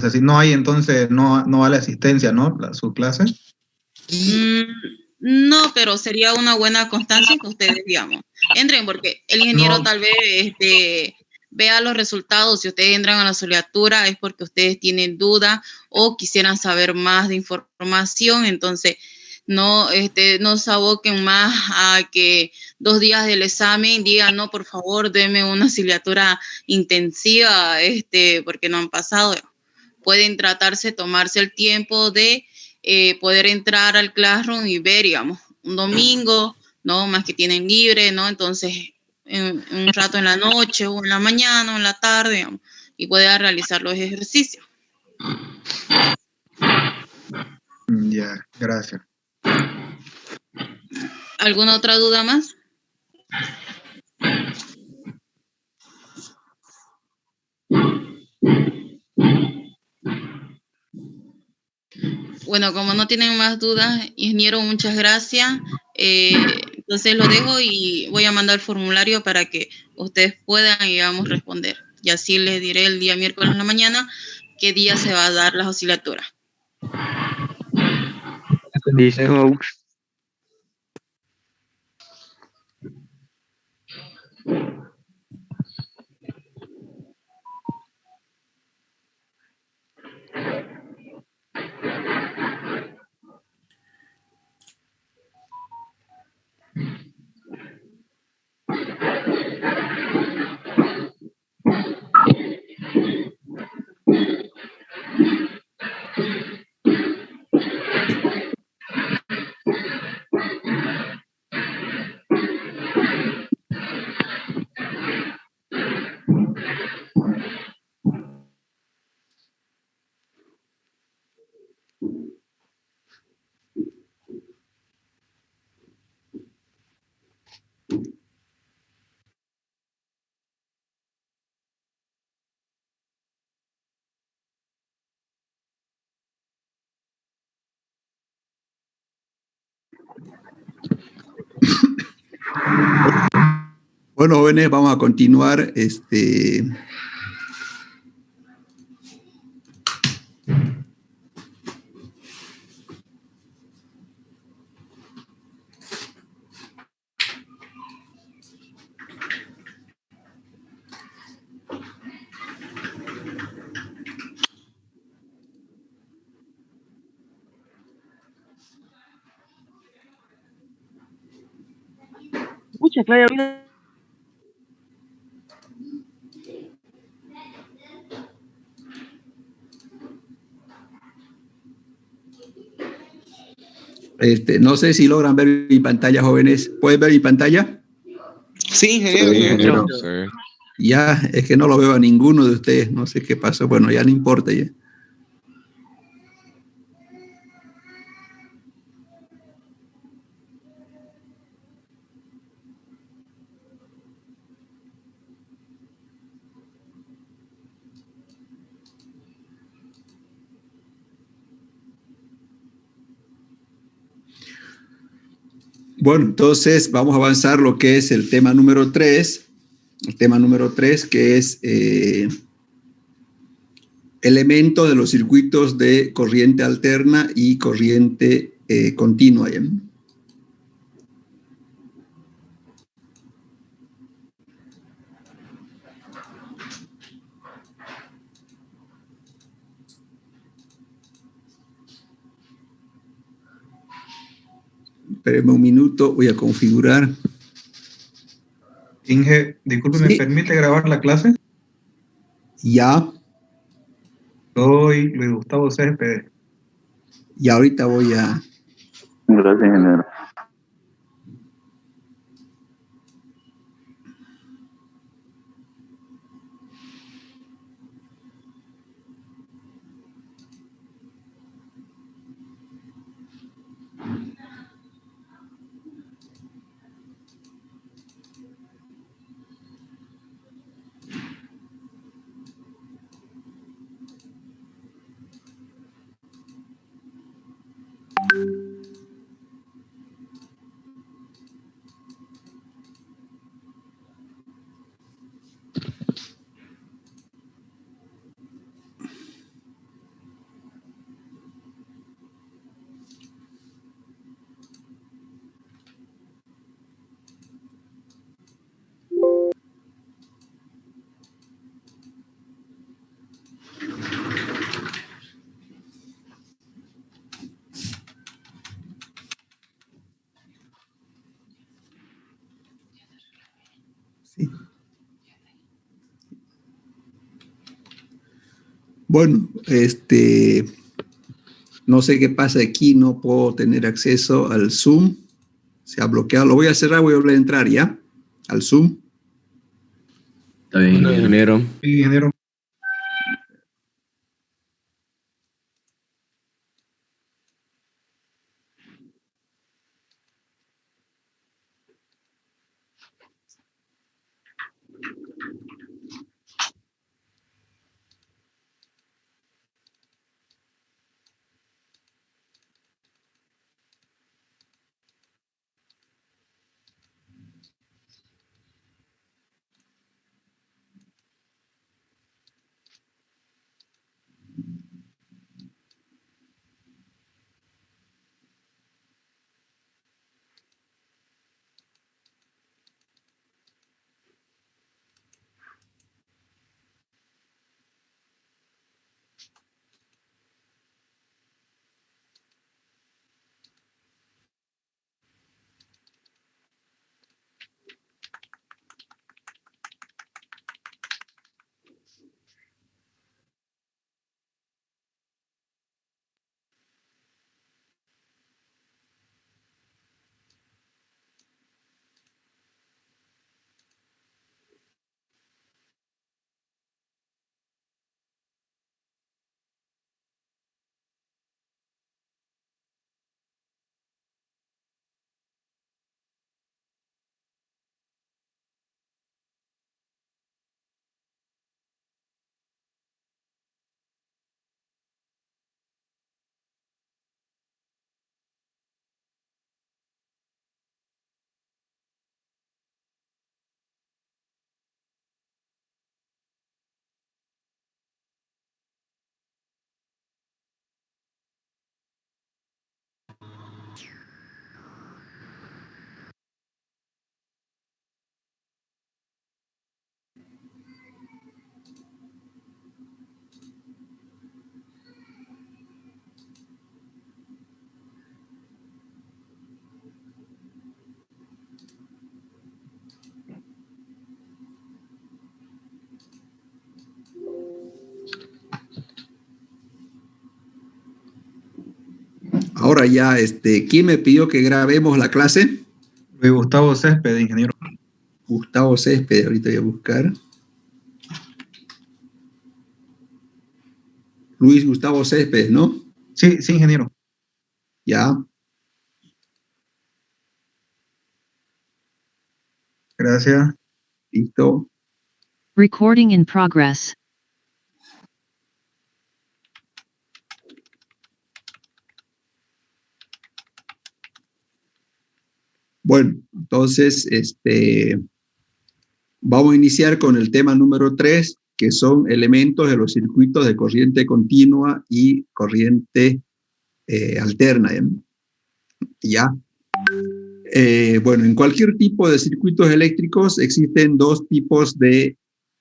O sea, si no hay, entonces no vale asistencia, ¿no? Su clase. No, pero sería una buena constancia que ustedes, digamos, entren, porque el ingeniero tal vez vea los resultados. Si ustedes entran a la asignatura es porque ustedes tienen duda o quisieran saber más de información. Entonces, no se aboquen más a que 2 días del examen digan, no, por favor, denme una asignatura intensiva, porque no han pasado. Pueden tomarse el tiempo de poder entrar al Classroom y ver, digamos, un domingo, ¿no? Más que tienen libre, ¿no? Entonces, un rato en la noche o en la mañana o en la tarde, digamos, y pueda realizar los ejercicios. Ya, gracias. ¿Alguna otra duda más? Bueno, como no tienen más dudas, ingeniero, muchas gracias. Entonces lo dejo y voy a mandar el formulario para que ustedes puedan, digamos, responder. Y así les diré el día miércoles en la mañana qué día se va a dar las asignaturas. Listo. Bueno, jóvenes, vamos a continuar. Mucha Claudia. No sé si logran ver mi pantalla, jóvenes. ¿Pueden ver mi pantalla? Sí, ingeniero. Sí. Ya, es que no lo veo a ninguno de ustedes. No sé qué pasó. Bueno, ya no importa ya. Bueno, entonces vamos a avanzar lo que es el tema número 3. El tema número 3, que es elementos de los circuitos de corriente alterna y corriente continua. ¿Ya? Espérenme un minuto, voy a configurar. Inge, disculpe, Sí. ¿me permite grabar la clase? Ya. Soy Luis Gustavo Céspedes. Y ahorita voy a... Gracias, ingeniero. Bueno, no sé qué pasa aquí, no puedo tener acceso al Zoom. Se ha bloqueado, lo voy a cerrar, voy a volver a entrar ya al Zoom. Está bien, ingeniero. Sí, ingeniero. Ahora ya, ¿quién me pidió que grabemos la clase? Luis Gustavo Césped, ingeniero. Gustavo Césped, ahorita voy a buscar. Luis Gustavo Césped, ¿no? Sí, sí, ingeniero. Ya. Gracias. Listo. Recording in progress. Bueno, entonces, vamos a iniciar con el tema número 3, que son elementos de los circuitos de corriente continua y corriente alterna. ¿Ya? Bueno, en cualquier tipo de circuitos eléctricos existen dos tipos de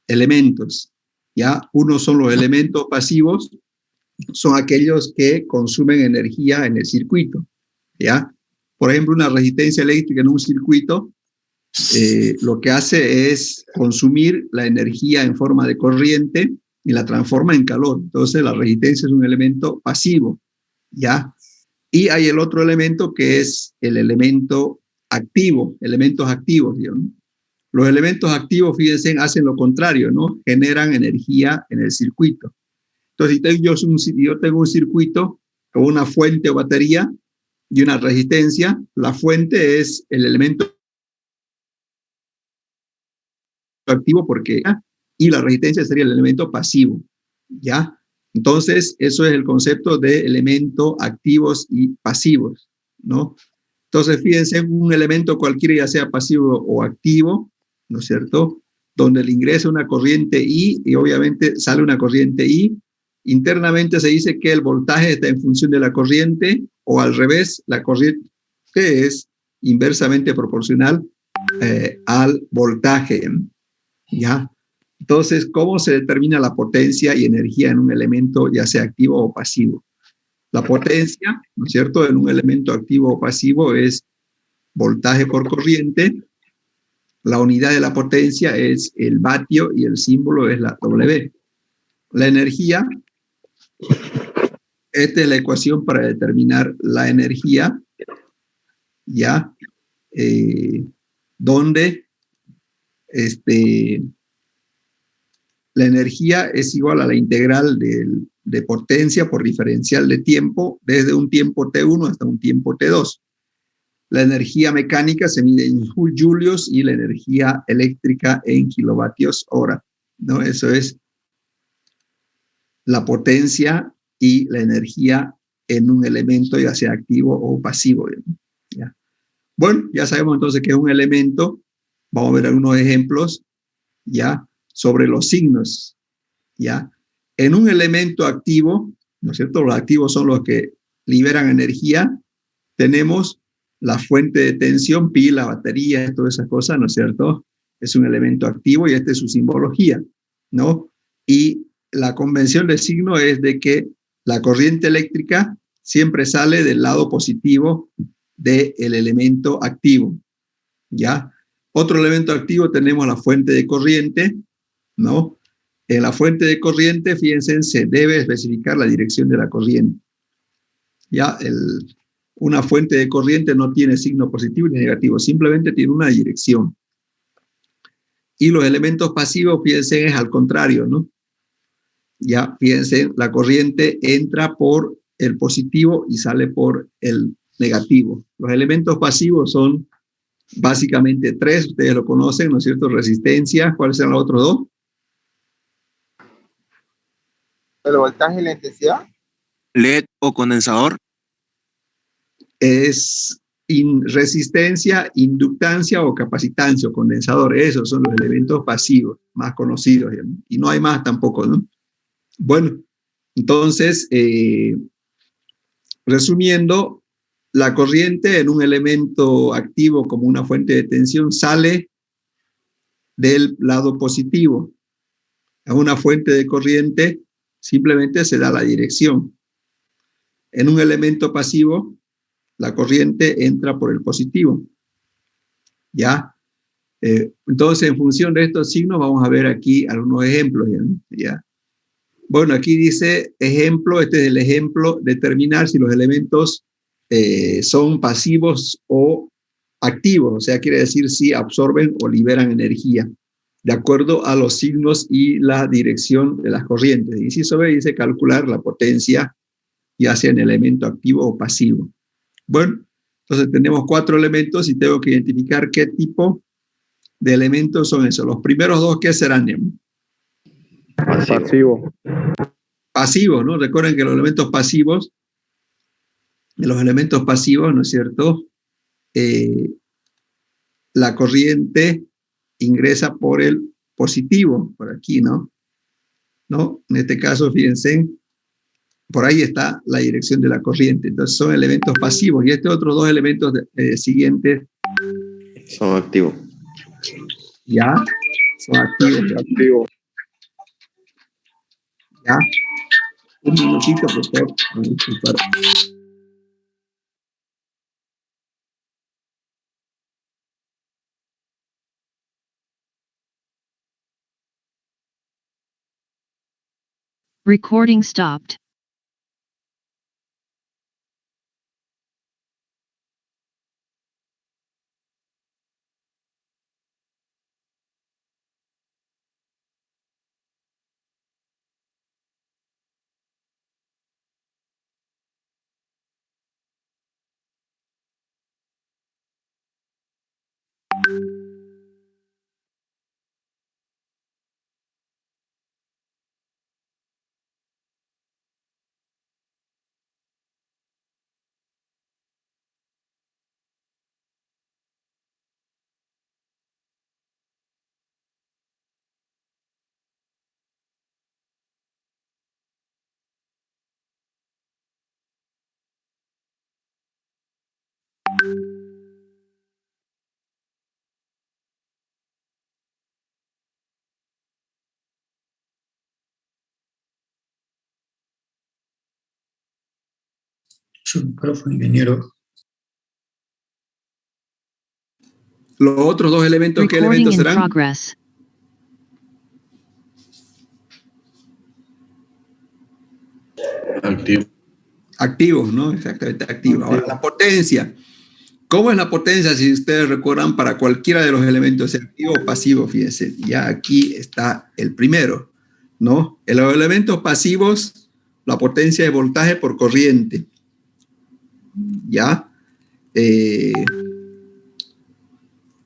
elementos. ¿Ya? Uno son los elementos pasivos, son aquellos que consumen energía en el circuito. ¿Ya? Por ejemplo, una resistencia eléctrica en un circuito lo que hace es consumir la energía en forma de corriente y la transforma en calor. Entonces, la resistencia es un elemento pasivo, ¿ya? Y hay el otro elemento que es el elemento activo, elementos activos, digamos. Los elementos activos, fíjense, hacen lo contrario, ¿no? Generan energía en el circuito. Entonces, si yo tengo un circuito con una fuente o batería y una resistencia, la fuente es el elemento activo porque y la resistencia sería el elemento pasivo, ¿ya? Entonces, eso es el concepto de elementos activos y pasivos, ¿no? Entonces, fíjense, un elemento cualquiera, ya sea pasivo o activo, ¿no es cierto? Donde le ingresa una corriente I y obviamente sale una corriente I. Internamente se dice que el voltaje está en función de la corriente o al revés, la corriente es inversamente proporcional al voltaje, ¿ya? Entonces, ¿cómo se determina la potencia y energía en un elemento, ya sea activo o pasivo? La potencia, ¿no es cierto?, en un elemento activo o pasivo es voltaje por corriente. La unidad de la potencia es el vatio y el símbolo es la W. La energía Esta es la ecuación para determinar la energía, ¿ya? Donde la energía es igual a la integral de potencia por diferencial de tiempo desde un tiempo T1 hasta un tiempo T2. La energía mecánica se mide en julios y la energía eléctrica en kilovatios hora, ¿no? Eso es la potencia y la energía en un elemento, ya sea activo o pasivo, ¿ya? Bueno, ya sabemos entonces que es un elemento. Vamos a ver algunos ejemplos, ¿ya? Sobre los signos, ¿ya? En un elemento activo, ¿no es cierto? Los activos son los que liberan energía. Tenemos la fuente de tensión, pila, batería, todas esas cosas, ¿no es cierto? Es un elemento activo y esta es su simbología, ¿no? Y la convención de signo es de que la corriente eléctrica siempre sale del lado positivo del elemento activo, ¿ya? Otro elemento activo tenemos la fuente de corriente, ¿no? En la fuente de corriente, fíjense, se debe especificar la dirección de la corriente. Ya, una fuente de corriente no tiene signo positivo ni negativo, simplemente tiene una dirección. Y los elementos pasivos, fíjense, es al contrario, ¿no? Ya, fíjense, la corriente entra por el positivo y sale por el negativo. Los elementos pasivos son básicamente tres, ustedes lo conocen, ¿no es cierto? Resistencia, ¿cuáles son los otros dos? ¿El voltaje y la intensidad? LED o condensador. Es resistencia, inductancia o capacitancia o condensador. Esos son los elementos pasivos más conocidos, y no hay más tampoco, ¿no? Bueno, entonces, resumiendo, la corriente en un elemento activo como una fuente de tensión sale del lado positivo. A una fuente de corriente simplemente se da la dirección. En un elemento pasivo, la corriente entra por el positivo. ¿Ya? Entonces, en función de estos signos, vamos a ver aquí algunos ejemplos. ¿Ya? Bueno, aquí dice ejemplo, este es el ejemplo, determinar si los elementos son pasivos o activos, o sea, quiere decir si absorben o liberan energía, de acuerdo a los signos y la dirección de las corrientes. Inciso B dice calcular la potencia, ya sea en elemento activo o pasivo. Bueno, entonces tenemos 4 elementos y tengo que identificar qué tipo de elementos son esos. Los primeros dos, ¿qué serán? Pasivo. Pasivos, ¿no? Recuerden que los elementos pasivos, ¿no es cierto? La corriente ingresa por el positivo, por aquí, ¿no? ¿No? En este caso, fíjense, por ahí está la dirección de la corriente. Entonces son elementos pasivos. Y estos otros dos elementos siguientes son activos. Ya, son activos. Ya. Un minutito, por favor. Disculpar. Recording stopped. Su micrófono, ingeniero. Los otros dos elementos, ¿qué Recording elementos in serán? progress. Activo. Activos, ¿no? Exactamente, activos. Ahora, la potencia. ¿Cómo es la potencia? Si ustedes recuerdan, para cualquiera de los elementos, activo o pasivo, fíjense, ya aquí está el primero, ¿no? En los elementos pasivos, la potencia es voltaje por corriente, ¿ya?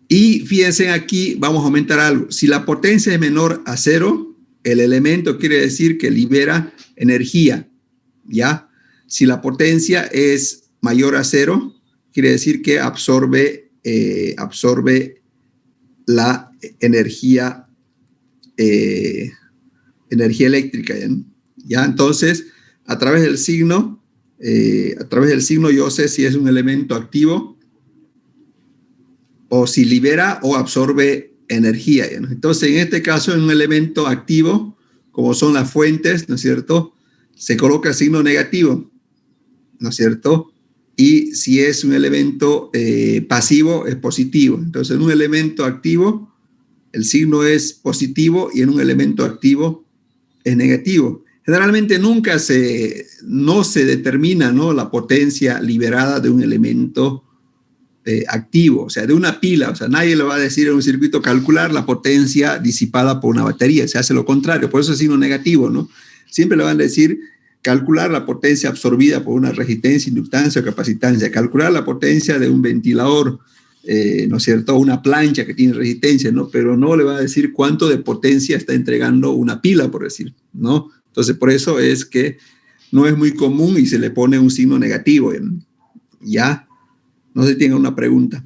Y fíjense aquí, vamos a aumentar algo. Si la potencia es menor a 0, el elemento quiere decir que libera energía, ¿ya? Si la potencia es mayor a 0, quiere decir que absorbe la energía, energía eléctrica, ¿ya? ¿Ya? Entonces, a través del signo yo sé si es un elemento activo o si libera o absorbe energía, ¿no? Entonces, en este caso, en un elemento activo, como son las fuentes, ¿no es cierto?, se coloca el signo negativo, ¿no es cierto? Y si es un elemento pasivo, es positivo. Entonces, en un elemento activo, el signo es positivo y en un elemento activo es negativo. Generalmente no se determina, ¿no?, la potencia liberada de un elemento activo, o sea, de una pila. O sea, nadie le va a decir en un circuito calcular la potencia disipada por una batería. Se hace lo contrario, por eso es signo negativo, ¿no? Siempre le van a decir calcular la potencia absorbida por una resistencia, inductancia o capacitancia, calcular la potencia de un ventilador, ¿no es cierto?, una plancha que tiene resistencia, ¿no? Pero no le va a decir cuánto de potencia está entregando una pila, por decir, ¿no? Entonces, por eso es que no es muy común y se le pone un signo negativo, ¿ya? No sé si tienen una pregunta.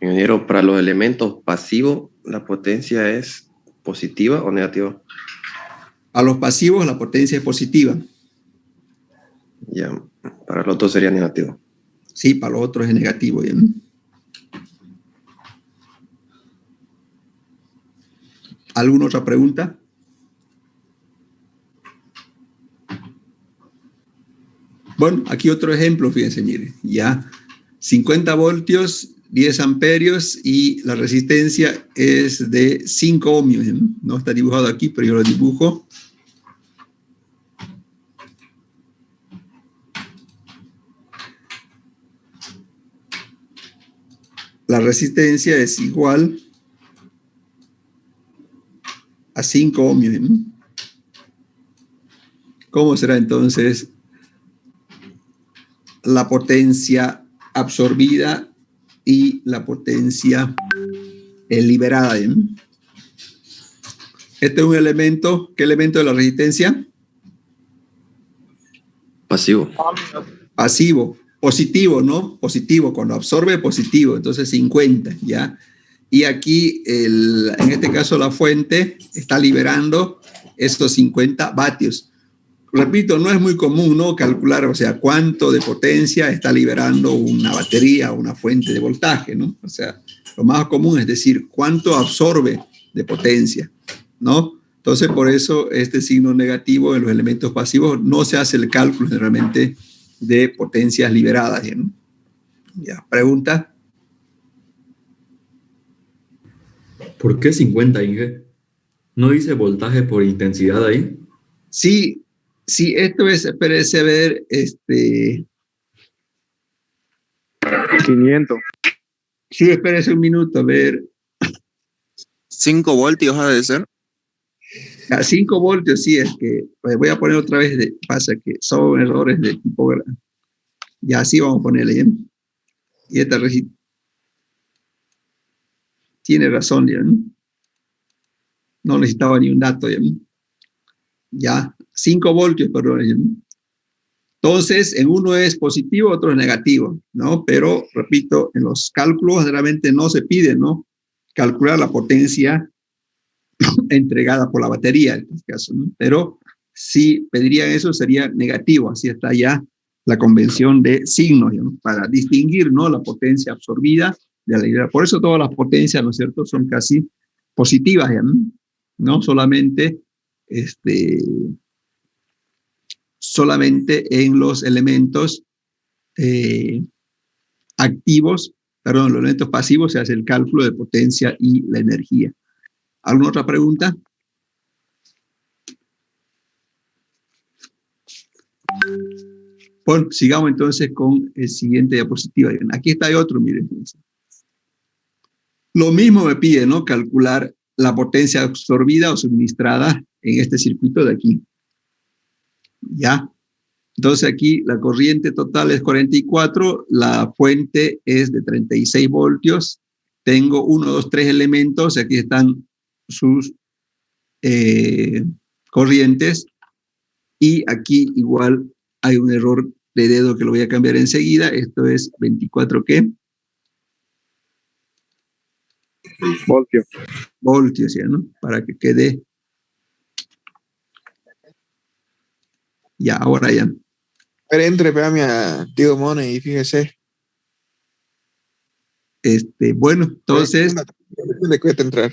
Ingeniero, para los elementos pasivos, ¿la potencia es positiva o negativa? A los pasivos la potencia es positiva. Ya, para los otros sería negativo. Sí, para los otros es negativo. ¿Ya? ¿Alguna otra pregunta? Bueno, aquí otro ejemplo, fíjense, mire, ya 50 voltios, 10 amperios y la resistencia es de 5 ohmios, ¿eh? No está dibujado aquí, pero yo lo dibujo. La resistencia es igual a 5 ohmios, ¿eh? ¿Cómo será entonces la potencia absorbida y la potencia liberada? ¿Eh? Este es un elemento. ¿Qué elemento de la resistencia? Pasivo. Pasivo. Positivo, ¿no? Positivo. Cuando absorbe, positivo. Entonces 50, ¿ya? Y aquí, en este caso, la fuente está liberando estos 50 vatios. Repito, no es muy común, ¿no?, calcular, o sea, cuánto de potencia está liberando una batería o una fuente de voltaje, ¿no? O sea, lo más común es decir, cuánto absorbe de potencia, ¿no? Entonces, por eso este signo negativo en los elementos pasivos no se hace el cálculo generalmente de potencias liberadas, ¿no? Ya, ¿pregunta? ¿Por qué 50, Inge? ¿No dice voltaje por intensidad ahí? Sí, esto es, espérese a ver, 500. Sí, espérese un minuto, a ver. 5 voltios ha de ser. A 5 voltios, sí, es que pues voy a poner otra vez, pasa que son errores de tipo, ya así vamos a ponerle, ¿ya? Y esta tiene razón, ¿ya? No necesitaba ni un dato, ¿ya? Ya, 5 voltios, perdón, ¿ya? Entonces, en uno es positivo, otro es negativo, ¿no? Pero, repito, en los cálculos generalmente no se pide, ¿no?, calcular la potencia entregada por la batería, en este caso, ¿no? Pero si pedirían eso, sería negativo. Así está ya la convención de signos, ¿no?, para distinguir, ¿no?, la potencia absorbida de la liberada. Por eso todas las potencias, ¿no es cierto?, son casi positivas, ¿ya? No solamente en los elementos activos, perdón, los elementos pasivos se hace el cálculo de potencia y la energía. ¿Alguna otra pregunta? Bueno, sigamos entonces con el siguiente diapositiva. Aquí está otro, miren. Lo mismo me pide, ¿no? Calcular la potencia absorbida o suministrada en este circuito de aquí. ¿Ya? Entonces aquí la corriente total es 44, la fuente es de 36 voltios. Tengo 1, 2, 3 elementos, aquí están sus corrientes. Y aquí igual hay un error de dedo que lo voy a cambiar enseguida. Esto es 24, ¿qué? Voltios. Voltios, ¿ya, no? Para que quede. Ya, ahora ya. Pero entre, pégame a Tío Mone y fíjese. Bueno, entonces Le cuesta entrar.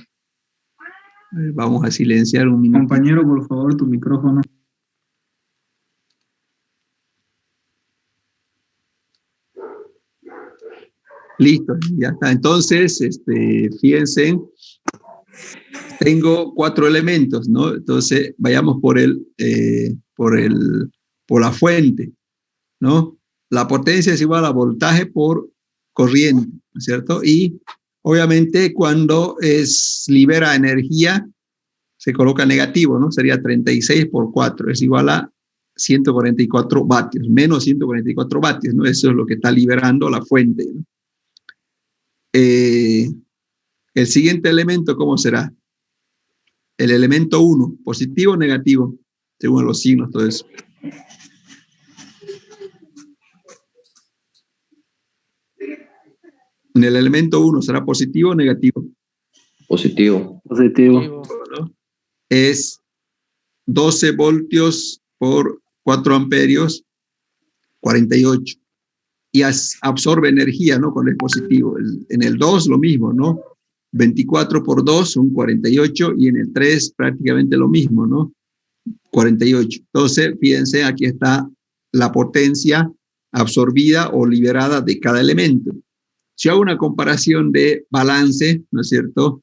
vamos a silenciar un minuto. Compañero, por favor, tu micrófono. Listo, ya está. Entonces, fíjense, tengo 4 elementos, ¿no? Entonces, vayamos por la fuente, ¿no? La potencia es igual a voltaje por corriente, ¿no es cierto? Y obviamente cuando libera energía, se coloca negativo, ¿no? Sería 36 por 4, es igual a 144 vatios, menos 144 vatios, ¿no? Eso es lo que está liberando la fuente, ¿no? El siguiente elemento, ¿cómo será? El elemento 1, positivo o negativo, según los signos, todo eso. En el elemento 1, ¿será positivo o negativo? Positivo. Positivo. ¿No? Es 12 voltios por 4 amperios, 48. Y absorbe energía, ¿no? Con el positivo. En el 2 lo mismo, ¿no? 24 por 2 son 48 y en el 3 prácticamente lo mismo, ¿no? 48. Entonces, fíjense, aquí está la potencia absorbida o liberada de cada elemento. Si hago una comparación de balance, ¿no es cierto?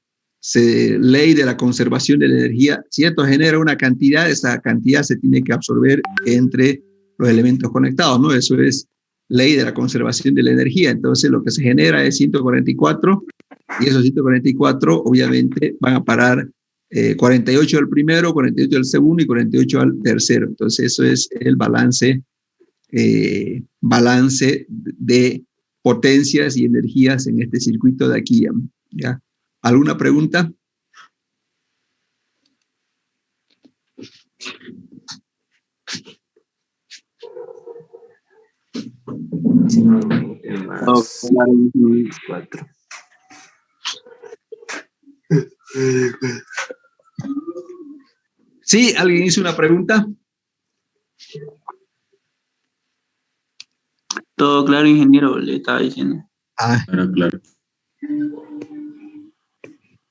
Ley de la conservación de la energía, si esto genera una cantidad, esa cantidad se tiene que absorber entre los elementos conectados, ¿no? Eso es ley de la conservación de la energía. Entonces lo que se genera es 144 y esos 144 obviamente van a parar 48 al primero, 48 al segundo y 48 al tercero. Entonces eso es el balance de potencias y energías en este circuito de aquí, ¿ya? ¿Alguna pregunta? ¿Sí? ¿Alguien hizo una pregunta? Todo claro, ingeniero, le estaba diciendo. Claro.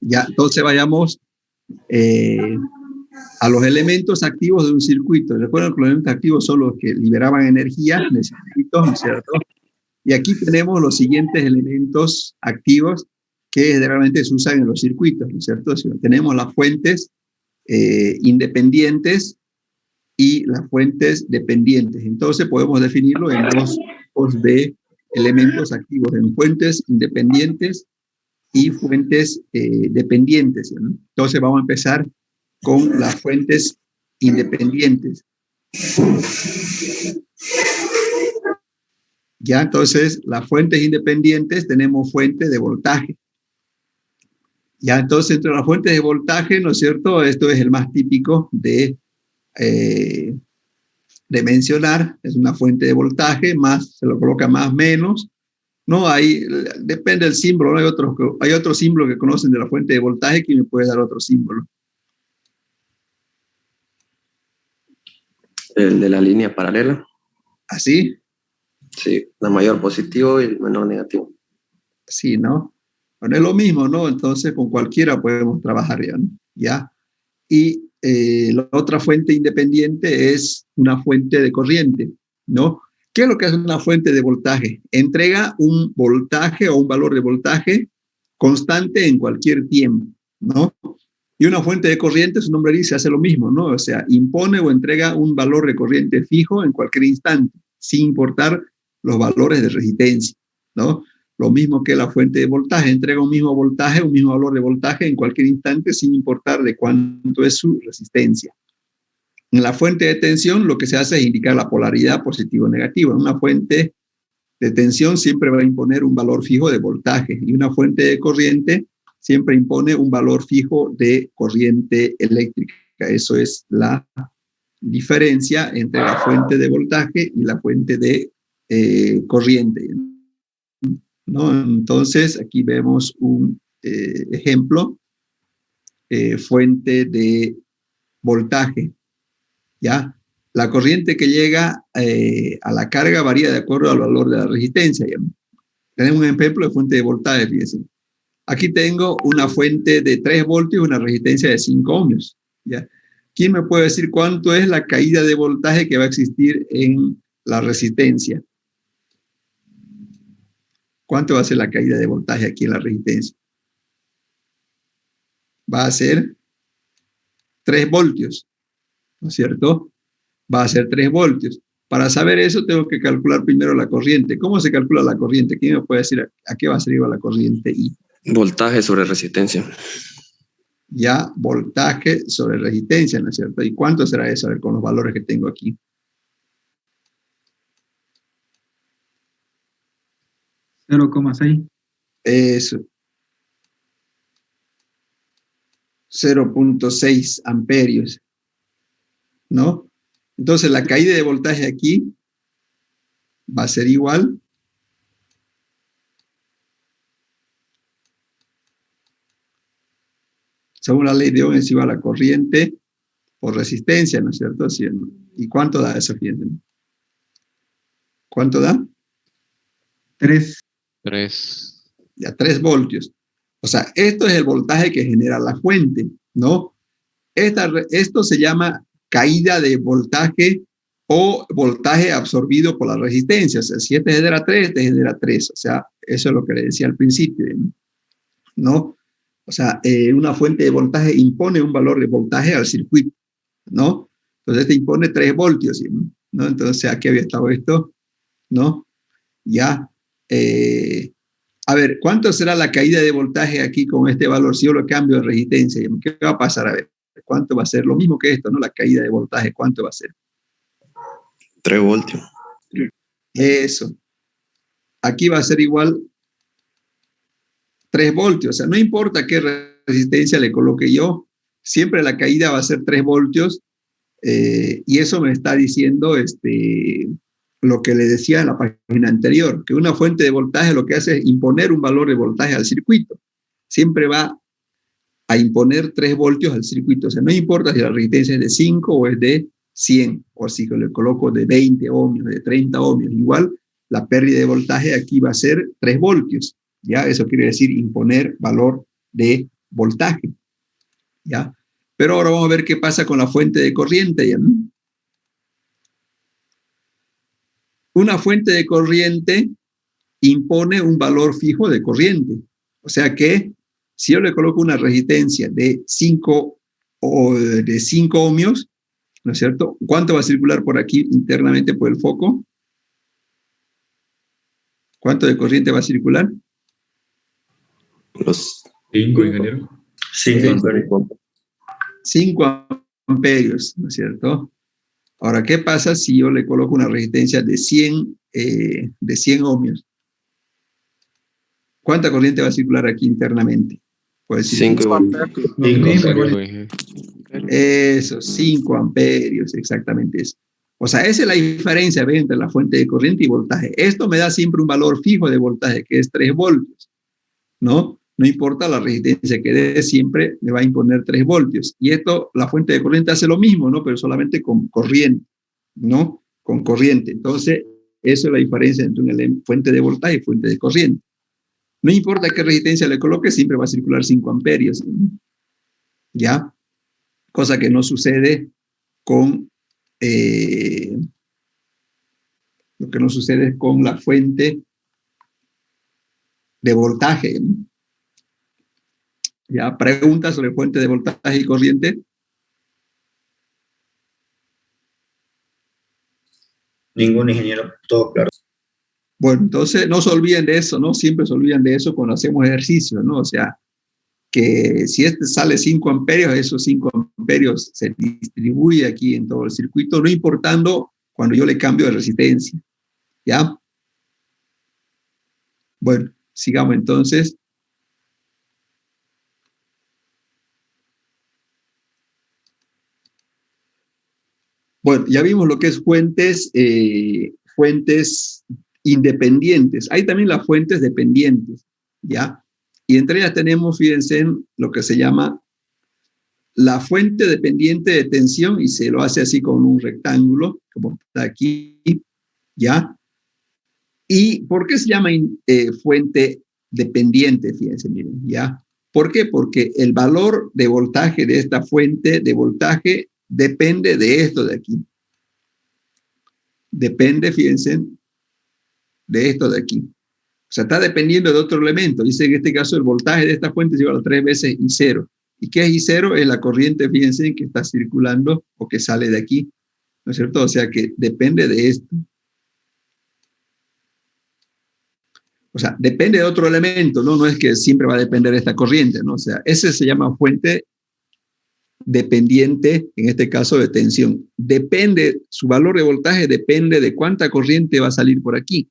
Ya, entonces vayamos a los elementos activos de un circuito. Recuerden que los elementos activos son los que liberaban energía en el circuito, ¿no es cierto? Y aquí tenemos los siguientes elementos activos que generalmente se usan en los circuitos, ¿no es cierto? Tenemos las fuentes independientes y las fuentes dependientes. Entonces podemos definirlo en dos tipos de elementos activos, en fuentes independientes y fuentes dependientes, ¿no? Entonces vamos a empezar con las fuentes independientes. Ya, entonces, las fuentes independientes tenemos fuentes de voltaje. Ya, entonces, entre las fuentes de voltaje, ¿no es cierto? Esto es el más típico de mencionar. Es una fuente de voltaje, más, se lo coloca más, menos. No, ahí depende del símbolo, ¿no? Hay otro símbolo que conocen de la fuente de voltaje que me puede dar otro símbolo. El de la línea paralela. ¿Así? Sí, la mayor positivo y el menor negativo. Sí, ¿no? Bueno, es lo mismo, ¿no? Entonces, con cualquiera podemos trabajar ya, ¿no? ¿Ya? Y la otra fuente independiente es una fuente de corriente, ¿no? ¿Qué es lo que hace una fuente de voltaje? Entrega un voltaje o un valor de voltaje constante en cualquier tiempo, ¿no? Y una fuente de corriente, su nombre dice, hace lo mismo, ¿no? O sea, impone o entrega un valor de corriente fijo en cualquier instante, sin importar los valores de resistencia, ¿no? Lo mismo que la fuente de voltaje, entrega un mismo voltaje, un mismo valor de voltaje en cualquier instante, sin importar de cuánto es su resistencia. En la fuente de tensión, lo que se hace es indicar la polaridad positivo o negativo. En una fuente de tensión siempre va a imponer un valor fijo de voltaje, y una fuente de corriente siempre impone un valor fijo de corriente eléctrica. Eso es la diferencia entre la fuente de voltaje y la fuente de corriente, ¿no? Entonces, aquí vemos un ejemplo, fuente de voltaje, ¿ya? La corriente que llega a la carga varía de acuerdo al valor de la resistencia, ¿ya? Tenemos un ejemplo de fuente de voltaje, fíjense. Aquí tengo una fuente de 3 voltios y una resistencia de 5 ohmios, ¿ya? ¿Quién me puede decir cuánto es la caída de voltaje que va a existir en la resistencia? ¿Cuánto va a ser la caída de voltaje aquí en la resistencia? Va a ser 3 voltios, ¿no es cierto? Va a ser 3 voltios. Para saber eso tengo que calcular primero la corriente. ¿Cómo se calcula la corriente? ¿Quién me puede decir a qué va a ser igual la corriente I? Voltaje sobre resistencia. Ya, voltaje sobre resistencia, ¿no es cierto? ¿Y cuánto será eso? A ver, con los valores que tengo aquí. $0,6. Eso. 0.6 amperios, ¿no? Entonces la caída de voltaje aquí va a ser igual según la ley de Ohm es igual a la corriente por resistencia, ¿no es cierto? ¿Y cuánto da eso, fíjense? ¿Cuánto da? 3. Ya, 3 voltios. O sea, esto es el voltaje que genera la fuente, ¿no? Esto se llama caída de voltaje o voltaje absorbido por la resistencia. O sea, si este genera 3, este genera 3. O sea, eso es lo que le decía al principio, ¿no? O sea, una fuente de voltaje impone un valor de voltaje al circuito, ¿no? Entonces, este impone 3 voltios, ¿no? Entonces, aquí había estado esto, ¿no? Ya. A ver, ¿cuánto será la caída de voltaje aquí con este valor? Si yo lo cambio de resistencia, ¿qué va a pasar? A ver, ¿cuánto va a ser? Lo mismo que esto, ¿no? La caída de voltaje, ¿cuánto va a ser? 3 voltios. Eso. Aquí va a ser igual 3 voltios. O sea, no importa qué resistencia le coloque yo, siempre la caída va a ser 3 voltios. Y eso me está diciendo lo que le decía en la página anterior, que una fuente de voltaje lo que hace es imponer un valor de voltaje al circuito. Siempre va a imponer 3 voltios al circuito. O sea, no importa si la resistencia es de 5 o es de 100, o si le coloco de 20 ohmios, de 30 ohmios. Igual, la pérdida de voltaje aquí va a ser 3 voltios. ¿Ya? Eso quiere decir imponer valor de voltaje. ¿Ya? Pero ahora vamos a ver qué pasa con la fuente de corriente, ¿ya? Una fuente de corriente impone un valor fijo de corriente. O sea que si yo le coloco una resistencia de 5 ohmios, ¿no es cierto? ¿Cuánto va a circular por aquí internamente por el foco? ¿Cuánto de corriente va a circular? Los 5, ingeniero. 5 amperios, ¿no es cierto? Ahora, ¿qué pasa si yo le coloco una resistencia de 100 ohmios? ¿Cuánta corriente va a circular aquí internamente? Pues 5 amperios. Eso, 5 amperios, exactamente eso. O sea, esa es la diferencia entre la fuente de corriente y voltaje. Esto me da siempre un valor fijo de voltaje, que es 3 voltios, ¿no? No importa la resistencia que dé, siempre me va a imponer 3 voltios. Y esto, la fuente de corriente hace lo mismo, ¿no? Pero solamente con corriente, ¿no? Con corriente. Entonces, eso es la diferencia entre una fuente de voltaje y fuente de corriente. No importa qué resistencia le coloque, siempre va a circular 5 amperios, ¿ya? Cosa que no sucede con lo que no sucede con la fuente de voltaje. ¿Ya? Preguntas sobre fuente de voltaje y corriente. Ningún ingeniero, todo claro. Bueno, entonces no se olviden de eso, ¿no? Siempre se olvidan de eso cuando hacemos ejercicio, ¿no? O sea, que si este sale 5 amperios, esos 5 amperios se distribuye aquí en todo el circuito, no importando cuando yo le cambio de resistencia, ¿ya? Bueno, sigamos entonces. Bueno, ya vimos lo que es fuentes independientes. Hay también las fuentes dependientes, ¿ya? Y entre ellas tenemos, fíjense, en lo que se llama la fuente dependiente de tensión, y se lo hace así con un rectángulo, como está aquí, ¿ya? ¿Y por qué se llama fuente dependiente? Fíjense, miren, ¿ya? ¿Por qué? Porque el valor de voltaje de esta fuente de voltaje depende de esto de aquí. Depende, fíjense, de esto de aquí. O sea, está dependiendo de otro elemento. Dice en este caso el voltaje de esta fuente es igual a 3 veces I0. ¿Y qué es I0? Es la corriente, fíjense, que está circulando o que sale de aquí. ¿No es cierto? O sea, que depende de esto. O sea, depende de otro elemento, ¿no? No es que siempre va a depender de esta corriente, ¿no? O sea, ese se llama fuente dependiente, en este caso de tensión. Depende, su valor de voltaje depende de cuánta corriente va a salir por aquí.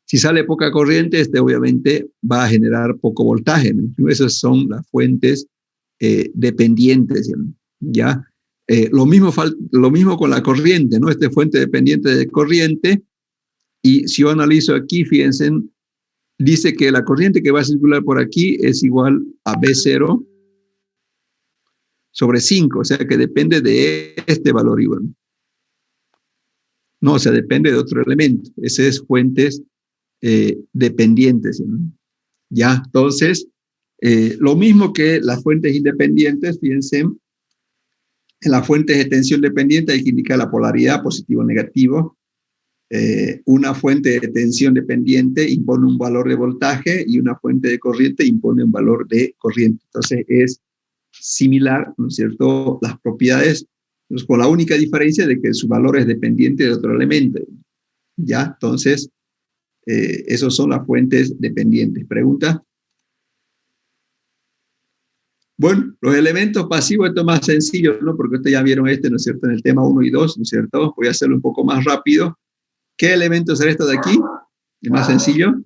Si sale poca corriente, obviamente va a generar poco voltaje, ¿no? Esas son las fuentes dependientes, ¿ya? Lo mismo con la corriente, ¿no? Esta es fuente dependiente de corriente, y si yo analizo aquí, fíjense, dice que la corriente que va a circular por aquí es igual a B0 sobre 5, o sea que depende de este valor igual. No, o sea, depende de otro elemento. Ese es fuentes dependientes, ¿no? Ya, entonces, lo mismo que las fuentes independientes, fíjense, en las fuentes de tensión dependiente hay que indicar la polaridad, positivo o negativo. Una fuente de tensión dependiente impone un valor de voltaje y una fuente de corriente impone un valor de corriente. Entonces es similar, ¿no es cierto?, las propiedades, pues, con la única diferencia de que su valor es dependiente de otro elemento. ¿Ya? Entonces, esos son las fuentes dependientes. ¿Pregunta? Bueno, los elementos pasivos, esto es más sencillo, ¿no? Porque ustedes ya vieron ¿no es cierto?, en el tema 1 y 2, ¿no es cierto? Voy a hacerlo un poco más rápido. ¿Qué elemento será esto de aquí? ¿El más sencillo?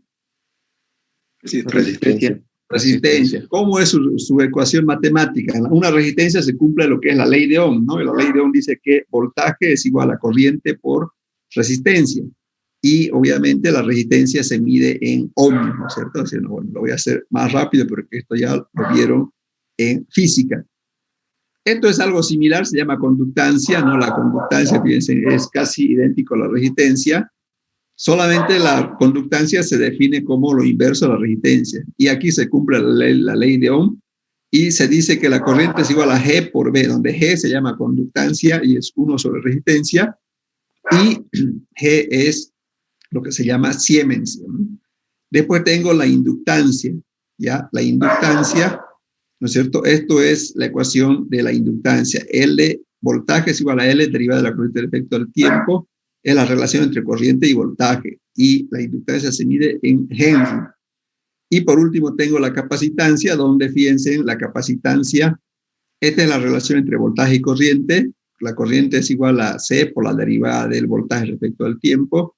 Resistencia. Resistencia. ¿Cómo es su ecuación matemática? En una resistencia se cumple lo que es la ley de Ohm, ¿no? Y la ley de Ohm dice que voltaje es igual a corriente por resistencia. Y obviamente la resistencia se mide en ohms, ¿no es cierto? Así, no, bueno, lo voy a hacer más rápido porque esto ya lo vieron en física. Esto es algo similar, se llama conductancia, ¿no? La conductancia, fíjense, es casi idéntico a la resistencia. Solamente la conductancia se define como lo inverso a la resistencia. Y aquí se cumple la ley de Ohm y se dice que la corriente es igual a G por B, donde G se llama conductancia y es 1 sobre resistencia, y G es lo que se llama Siemens. Después tengo la inductancia, ¿ya? La inductancia, ¿no es cierto? Esto es la ecuación de la inductancia. L, voltaje es igual a L derivada de la corriente del efecto del tiempo, es la relación entre corriente y voltaje, y la inductancia se mide en Henry. Y por último tengo la capacitancia, donde fíjense en la capacitancia, esta es la relación entre voltaje y corriente. La corriente es igual a C por la derivada del voltaje respecto al tiempo,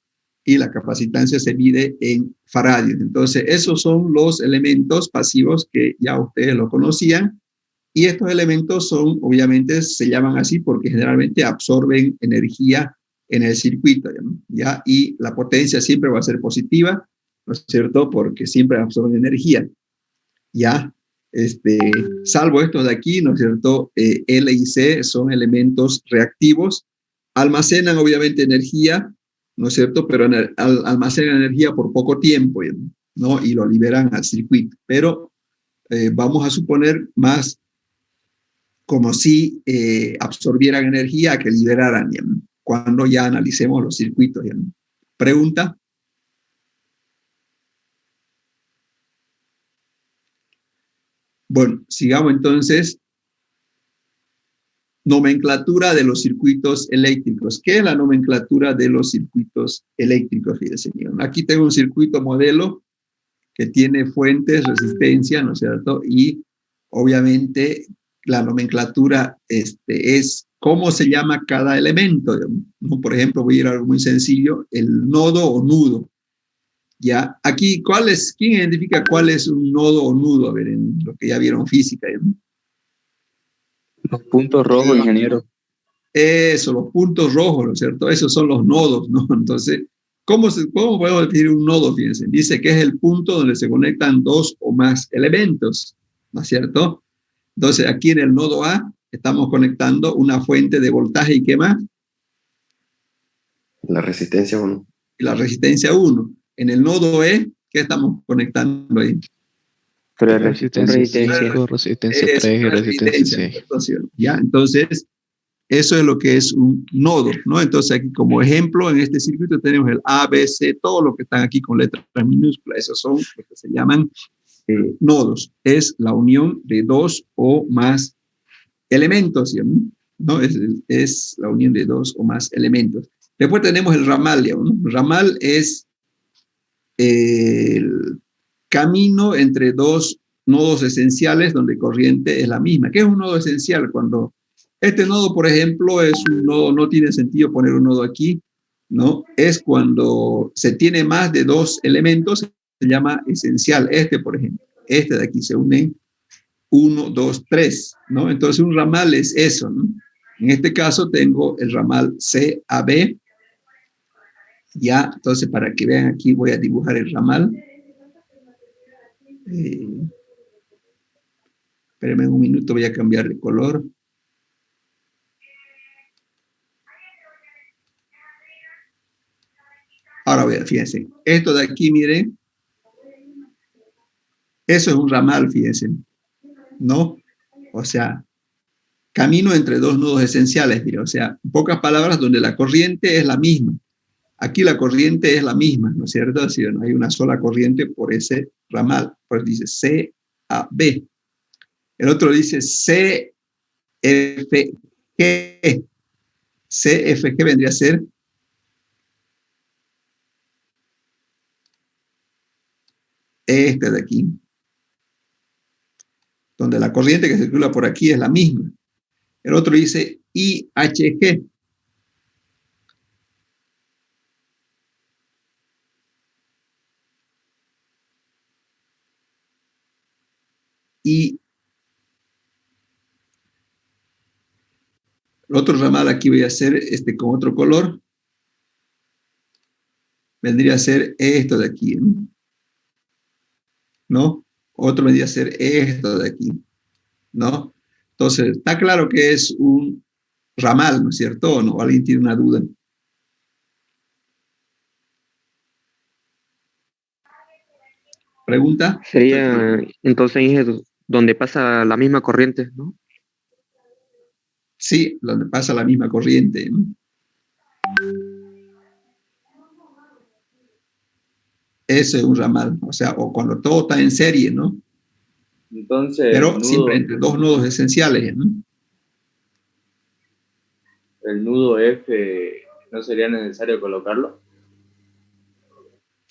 y la capacitancia se mide en faradios. Entonces, esos son los elementos pasivos que ya ustedes lo conocían, y estos elementos son, obviamente, se llaman así porque generalmente absorben energía en el circuito, ¿ya? Y la potencia siempre va a ser positiva, ¿no es cierto?, porque siempre absorben energía, ¿ya? Salvo estos de aquí, ¿no es cierto?, L y C son elementos reactivos, almacenan obviamente energía, ¿no es cierto?, pero almacenan energía por poco tiempo, ¿no? Y lo liberan al circuito. Pero vamos a suponer más como si absorbieran energía que liberaran, ¿no?, cuando ya analicemos los circuitos, ¿no? ¿Pregunta? Bueno, sigamos entonces. Nomenclatura de los circuitos eléctricos. ¿Qué es la nomenclatura de los circuitos eléctricos? Fíjense, aquí tengo un circuito modelo que tiene fuentes, resistencia, ¿no es cierto? Y obviamente la nomenclatura es cómo se llama cada elemento, ¿no? Por ejemplo, voy a ir a algo muy sencillo, el nodo o nudo. ¿Ya? Aquí, ¿quién identifica cuál es un nodo o nudo? A ver, en lo que ya vieron física, ¿no? Los puntos rojos, ingeniero. Eso, los puntos rojos, ¿no es cierto? Esos son los nodos, ¿no? Entonces, ¿cómo podemos definir un nodo? Fíjense, dice que es el punto donde se conectan dos o más elementos, ¿no es cierto? Entonces, aquí en el nodo A estamos conectando una fuente de voltaje y ¿qué más? La resistencia 1. Y la resistencia 1. En el nodo E, ¿qué estamos conectando ahí? Resistencia 5, resistencia 3 y resistencia 6. ¿Ya? Entonces, eso es lo que es un nodo, ¿no? Entonces, aquí como ejemplo, en este circuito tenemos el A, B, C, todo lo que están aquí con letras minúsculas. Esos son lo que se llaman nodos. Es la unión de dos o más elementos, ¿no? Es la unión de dos o más elementos. Después tenemos el ramal, ¿no? El ramal es el camino entre dos nodos esenciales donde corriente es la misma. ¿Qué es un nodo esencial? Cuando este nodo, por ejemplo, es un nodo, no tiene sentido poner un nodo aquí, ¿no? Es cuando se tiene más de dos elementos, se llama esencial. Por ejemplo, de aquí se unen 1, 2, 3, ¿no? Entonces un ramal es eso, ¿no? En este caso tengo el ramal CAB. Ya, entonces para que vean aquí voy a dibujar el ramal. Espérenme un minuto, voy a cambiar de color. Ahora vean, fíjense, esto de aquí, miren, eso es un ramal, fíjense, ¿no? O sea, camino entre dos nodos esenciales, miren, o sea, en pocas palabras, donde la corriente es la misma. Aquí la corriente es la misma, ¿no es cierto? Es decir, no hay una sola corriente por ese ramal. Pues dice CAB. El otro dice CFG. CFG vendría a ser este de aquí, donde la corriente que circula por aquí es la misma. El otro dice IHG. Y el otro ramal aquí voy a hacer con otro color. Vendría a ser esto de aquí, ¿no? Otro vendría a ser esto de aquí, ¿no? Entonces, está claro que es un ramal, ¿no es cierto? ¿O no? ¿Alguien tiene una duda? ¿Pregunta? Sería entonces donde pasa la misma corriente, ¿no? Sí, donde pasa la misma corriente, ¿no? Eso es un ramal, o sea, o cuando todo está en serie, ¿no? Entonces, pero siempre entre dos nodos esenciales, ¿no? El nudo F, ¿no sería necesario colocarlo?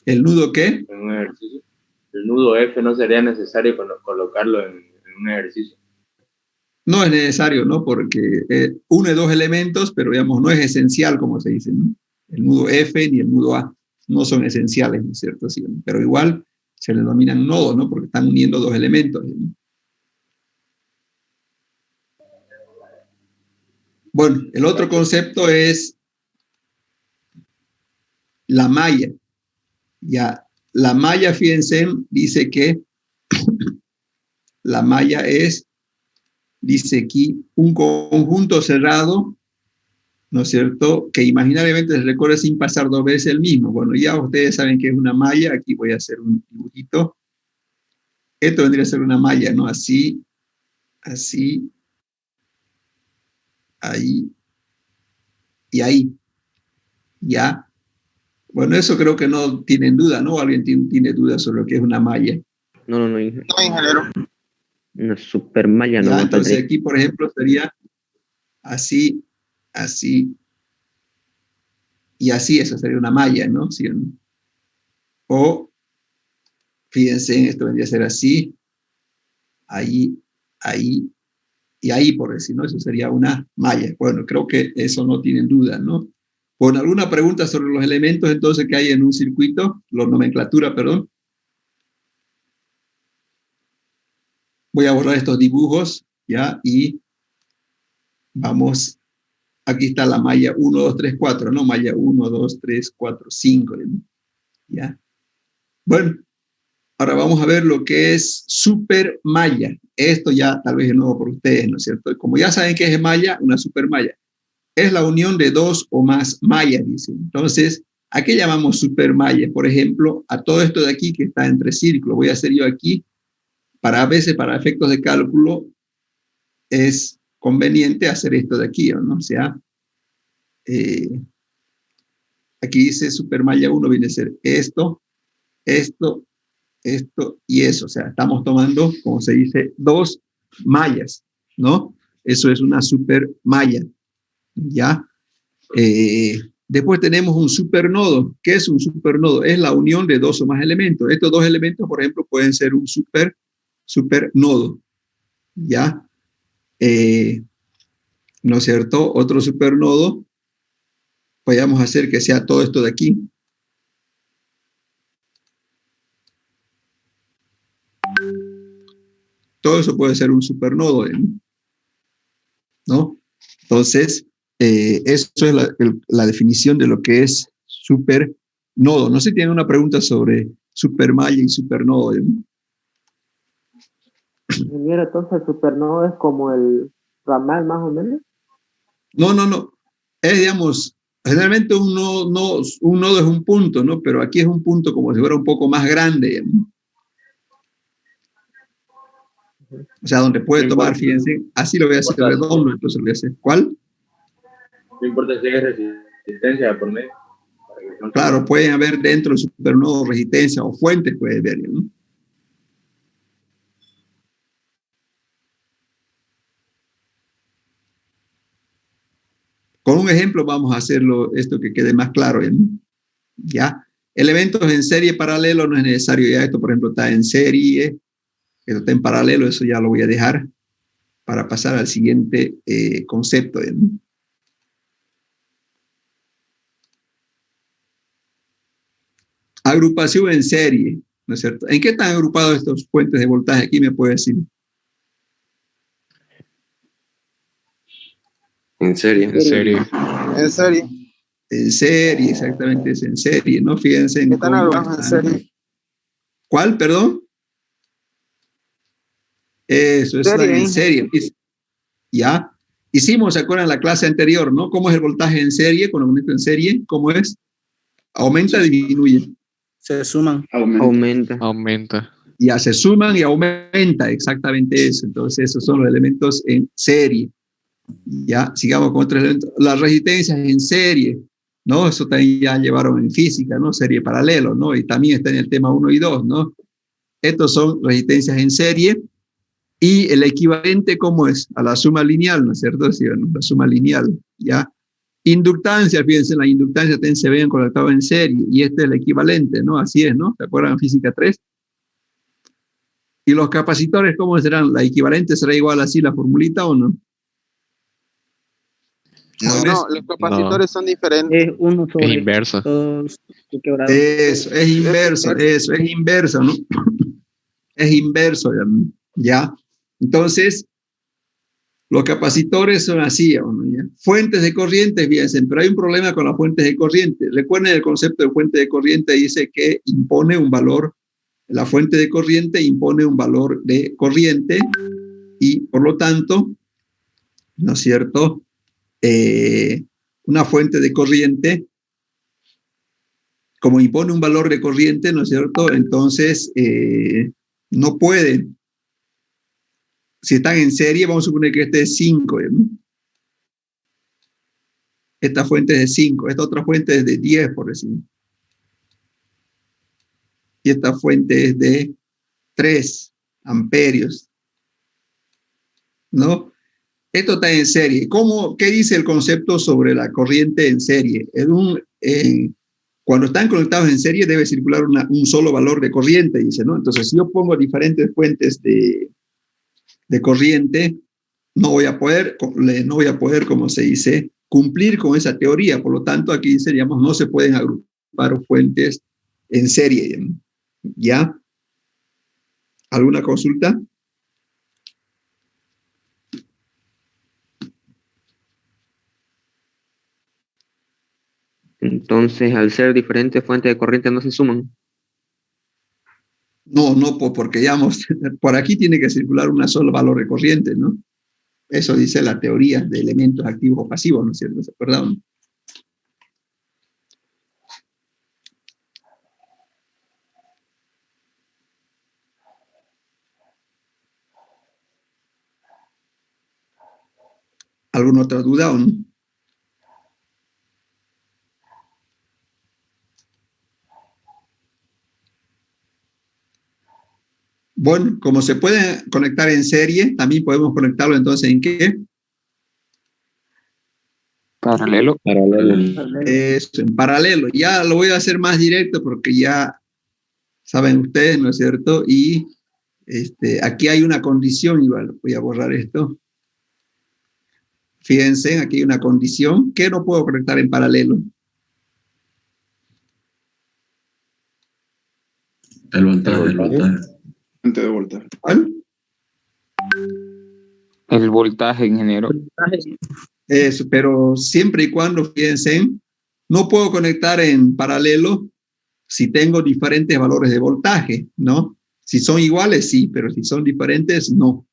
¿El nudo qué? En un ejercicio. El nudo F no sería necesario colocarlo en un ejercicio. No es necesario, ¿no? Porque une dos elementos, pero digamos, no es esencial, como se dice, ¿no? El nudo F ni el nudo A no son esenciales, ¿no es cierto? Sí, pero igual se le denominan nodos, ¿no? Porque están uniendo dos elementos, ¿no? Bueno, el otro concepto es la malla. Ya, la malla, fíjense, dice que la malla es, dice aquí, un conjunto cerrado, ¿no es cierto?, que imaginariamente se recorre sin pasar dos veces el mismo. Bueno, ya ustedes saben que es una malla. Aquí voy a hacer un dibujito. Esto vendría a ser una malla, ¿no? Así, así, ahí y ahí. Ya. Bueno, eso creo que no tienen duda, ¿no? ¿Alguien tiene duda sobre lo que es una malla? No, ingeniero. Una super malla, Ya, no me entonces parece. aquí, por ejemplo, sería así, así y así. Eso sería una malla, ¿no? ¿Sí o no? O, fíjense, esto vendría a ser así, ahí, ahí y ahí, por decir, ¿no? Eso sería una malla. Bueno, creo que eso no tienen duda, ¿no? Con alguna pregunta sobre los elementos, entonces, que hay en un circuito, la nomenclatura, perdón. Voy a borrar estos dibujos, ¿ya? Y vamos, aquí está la malla 1, 2, 3, 4, ¿no? Malla 1, 2, 3, 4, 5, ¿ya? Bueno, ahora vamos a ver lo que es supermalla. Esto ya tal vez es nuevo por ustedes, ¿no es cierto? Como ya saben qué es malla, una supermalla es la unión de dos o más mallas, dice. Entonces, ¿a qué llamamos supermalla? Por ejemplo, a todo esto de aquí que está entre círculos. Voy a hacer yo aquí, a veces para efectos de cálculo, es conveniente hacer esto de aquí, ¿no? O sea, aquí dice supermalla 1, viene a ser esto, esto, esto y eso. O sea, estamos tomando, como se dice, dos mallas, ¿no? Eso es una supermalla, ¿ya? Después tenemos un supernodo. ¿Qué es un supernodo? Es la unión de dos o más elementos. Estos dos elementos, por ejemplo, pueden ser un supernodo, ¿ya? ¿No es cierto? Otro supernodo, podríamos hacer que sea todo esto de aquí. Todo eso puede ser un supernodo, ¿no? Entonces, eso es la definición de lo que es supernodo. No sé si tienen una pregunta sobre supermalla y supernodo, ¿no? Mira, entonces el supernodo es como el ramal más o menos. No. Es, digamos, generalmente un nodo es un punto, ¿no? Pero aquí es un punto como si fuera un poco más grande, ¿no? O sea, donde puede tomar, fíjense, así lo voy a hacer redondo, entonces lo voy a hacer. ¿Cuál? No importa si hay resistencia por medio. Claro, pueden haber dentro del supernodo resistencia o fuentes, puede haber, ¿no? Con un ejemplo vamos a hacerlo, esto que quede más claro, ¿no? ¿Ya? Elementos en serie paralelo no es necesario, ya esto por ejemplo está en serie, esto está en paralelo, eso ya lo voy a dejar para pasar al siguiente concepto, ¿no? Agrupación en serie, ¿no es cierto? ¿En qué están agrupados estos puentes de voltaje? Aquí me puede decir. En serie. En serie. En serie. En serie, exactamente, es en serie, ¿no? Fíjense en ¿Están cómo agrupados en serie? ¿Cuál, perdón? Eso, están en serie. Ya. Hicimos, ¿se acuerdan la clase anterior, no? ¿Cómo es el voltaje en serie? Con aumento en serie, ¿cómo es? ¿Aumenta o disminuye? Se suman. Aumenta. Ya, se suman y aumenta, exactamente eso. Entonces, esos son los elementos en serie. Ya, sigamos con otros elementos. Las resistencias en serie, ¿no? Eso también ya llevaron en física, ¿no? Serie paralelo, ¿no? Y también está en el tema 1 y 2, ¿no? Estos son resistencias en serie y el equivalente, ¿cómo es? A la suma lineal, ¿no es cierto? Sí, bueno, la suma lineal, ¿ya? Inductancia, fíjense, la inductancia también se ven conectados en serie y este es el equivalente, ¿no? Así es, ¿no? ¿Se acuerdan en física 3? ¿Y los capacitores cómo serán? ¿La equivalente será igual así la formulita o no? No, los capacitores son diferentes. Uno sobre Es inverso. todos quebrados. Eso, es inverso, ¿no? Es inverso, ¿ya? Entonces, los capacitores son así, ¿ya? Fuentes de corriente, fíjense, pero hay un problema con las fuentes de corriente. Recuerden el concepto de fuente de corriente, dice que impone un valor, la fuente de corriente impone un valor de corriente y, por lo tanto, ¿no es cierto? Una fuente de corriente, como impone un valor de corriente, ¿no es cierto? Entonces, no puede. Si están en serie, vamos a suponer que este es 5, ¿no? Esta fuente es de 5, esta otra fuente es de 10, por decir. Y esta fuente es de 3 amperios. ¿no? Esto está en serie. ¿Qué dice el concepto sobre la corriente en serie? Cuando están conectados en serie debe circular un solo valor de corriente, dice, ¿no? Entonces, si yo pongo diferentes fuentes de corriente, no voy a poder, como se dice, cumplir con esa teoría. Por lo tanto, aquí diríamos, no se pueden agrupar fuentes en serie. ¿Ya? ¿Alguna consulta? Entonces, al ser diferentes fuentes de corriente, no se suman. No, porque digamos, por aquí tiene que circular un solo valor de corriente, ¿no? Eso dice la teoría de elementos activos o pasivos, ¿no es cierto? Perdón. ¿Alguna otra duda o no? Bueno, como se puede conectar en serie, también podemos conectarlo entonces ¿en qué? Paralelo. Eso, en paralelo. Ya lo voy a hacer más directo porque ya saben ustedes, ¿no es cierto? Y aquí hay una condición, igual, voy a borrar esto. Fíjense, aquí hay una condición que no puedo conectar en paralelo. El voltaje. Fuente de voltaje. ¿Cuál? El voltaje, ingeniero. Eso, pero siempre y cuando, fíjense, no puedo conectar en paralelo si tengo diferentes valores de voltaje, ¿no? Si son iguales, sí, pero si son diferentes, no.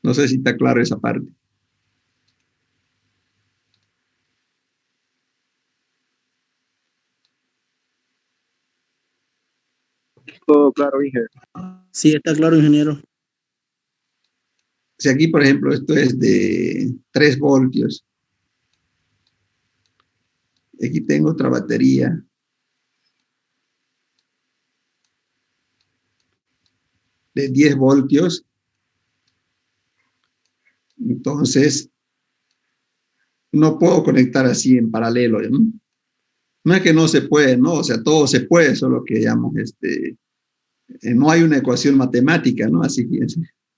No sé si está claro esa parte. Todo claro, ingeniero. Sí, está claro, ingeniero. Si aquí, por ejemplo, esto es de 3 voltios. Aquí tengo otra batería. De 10 voltios. Entonces, no puedo conectar así en paralelo, ¿no? No es que no se puede, ¿no? O sea, todo se puede, solo que, digamos, no hay una ecuación matemática, ¿no? Así que,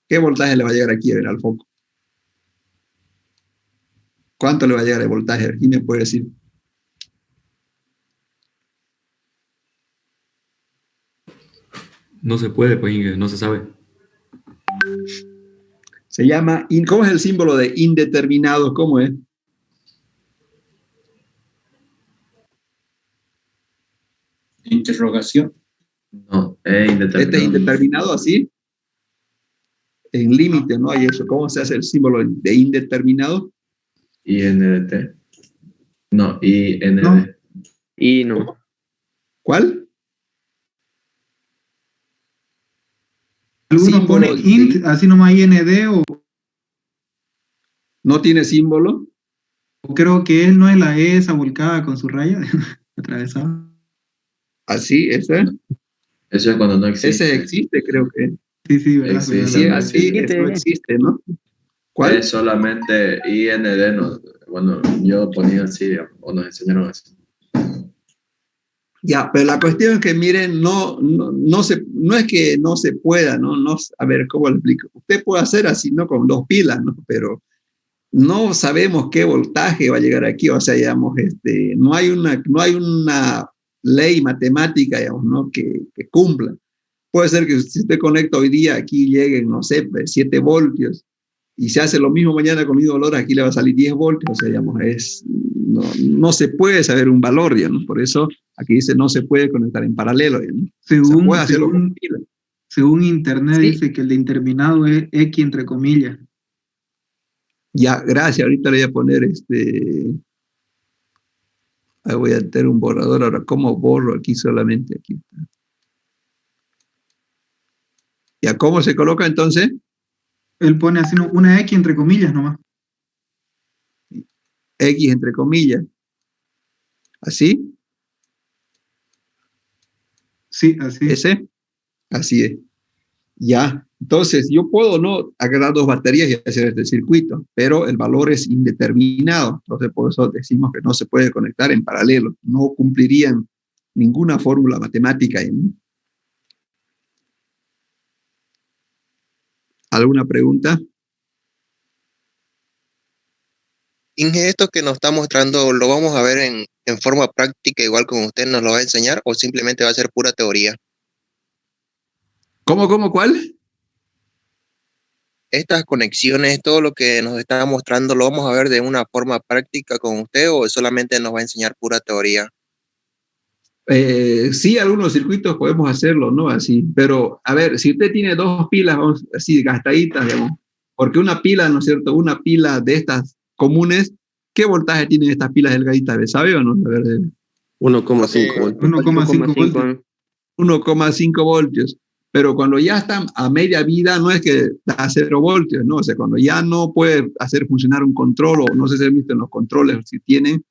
¿qué voltaje le va a llegar aquí a ver al foco? ¿Cuánto le va a llegar el voltaje? ¿Quién me puede decir? No se puede, pues, no se sabe. Se llama, ¿cómo es el símbolo de indeterminado? ¿Cómo es? Interrogación. No, es indeterminado. Este es indeterminado así. En límite, ¿no hay eso? ¿Cómo se hace el símbolo de indeterminado? INDT. No, IND. No. Y no. ¿Cuál? Algunos ponen int, así nomás IND, o no tiene símbolo. Creo que él no es la E esa volcada con su raya atravesada. Así, ese. Eso es cuando no existe. Ese existe, creo que. Sí, ¿verdad? Existe, sí, no así existe. no existe, ¿no? ¿Cuál? Es solamente IND. No, bueno, yo ponía así, o nos enseñaron así. Ya, pero la cuestión es que, miren, no es que no se pueda, ¿no? A ver, ¿cómo lo explico? Usted puede hacer así, ¿no? Con 2 pilas, ¿no? Pero no sabemos qué voltaje va a llegar aquí, o sea, digamos, no hay una ley matemática, digamos, ¿no? Que cumpla. Puede ser que si usted conecta hoy día, aquí lleguen, no sé, 7 voltios, y se hace lo mismo mañana con el mismo valor, aquí le va a salir 10 voltios, o sea, digamos, no se puede saber un valor, ¿no? Por eso aquí dice no se puede conectar en paralelo, ¿no? Según, puede hacerlo con pila. Según internet, sí. Dice que el determinado es X entre comillas. Ya, gracias, ahorita le voy a poner ahí voy a tener un borrador, ahora, ¿cómo borro aquí solamente? Aquí. ¿Ya cómo se coloca entonces? Él pone así una X entre comillas nomás. X entre comillas. ¿Así? Sí, así. ¿Ese? Así es. Ya. Entonces, yo puedo no agarrar 2 baterías y hacer este circuito, pero el valor es indeterminado. Entonces, por eso decimos que no se puede conectar en paralelo. No cumplirían ninguna fórmula matemática. ¿Alguna pregunta? Inge, esto que nos está mostrando, ¿lo vamos a ver en forma práctica igual como usted nos lo va a enseñar o simplemente va a ser pura teoría? ¿Cómo, cuál? Estas conexiones, todo lo que nos está mostrando, ¿lo vamos a ver de una forma práctica con usted o solamente nos va a enseñar pura teoría? Sí, algunos circuitos podemos hacerlo, ¿no? Así, pero a ver, si usted tiene 2 pilas, vamos, así, gastaditas, digamos, porque una pila, ¿no es cierto? Una pila de estas comunes, ¿qué voltaje tienen estas pilas delgaditas? ¿Sabe o no? A ver, 1,5 voltios. 1,5 voltios. 1,5 voltios. Pero cuando ya están a media vida, no es que da 0 voltios, ¿no? O sea, cuando ya no puede hacer funcionar un control, o no sé si han visto en los controles, si tienen,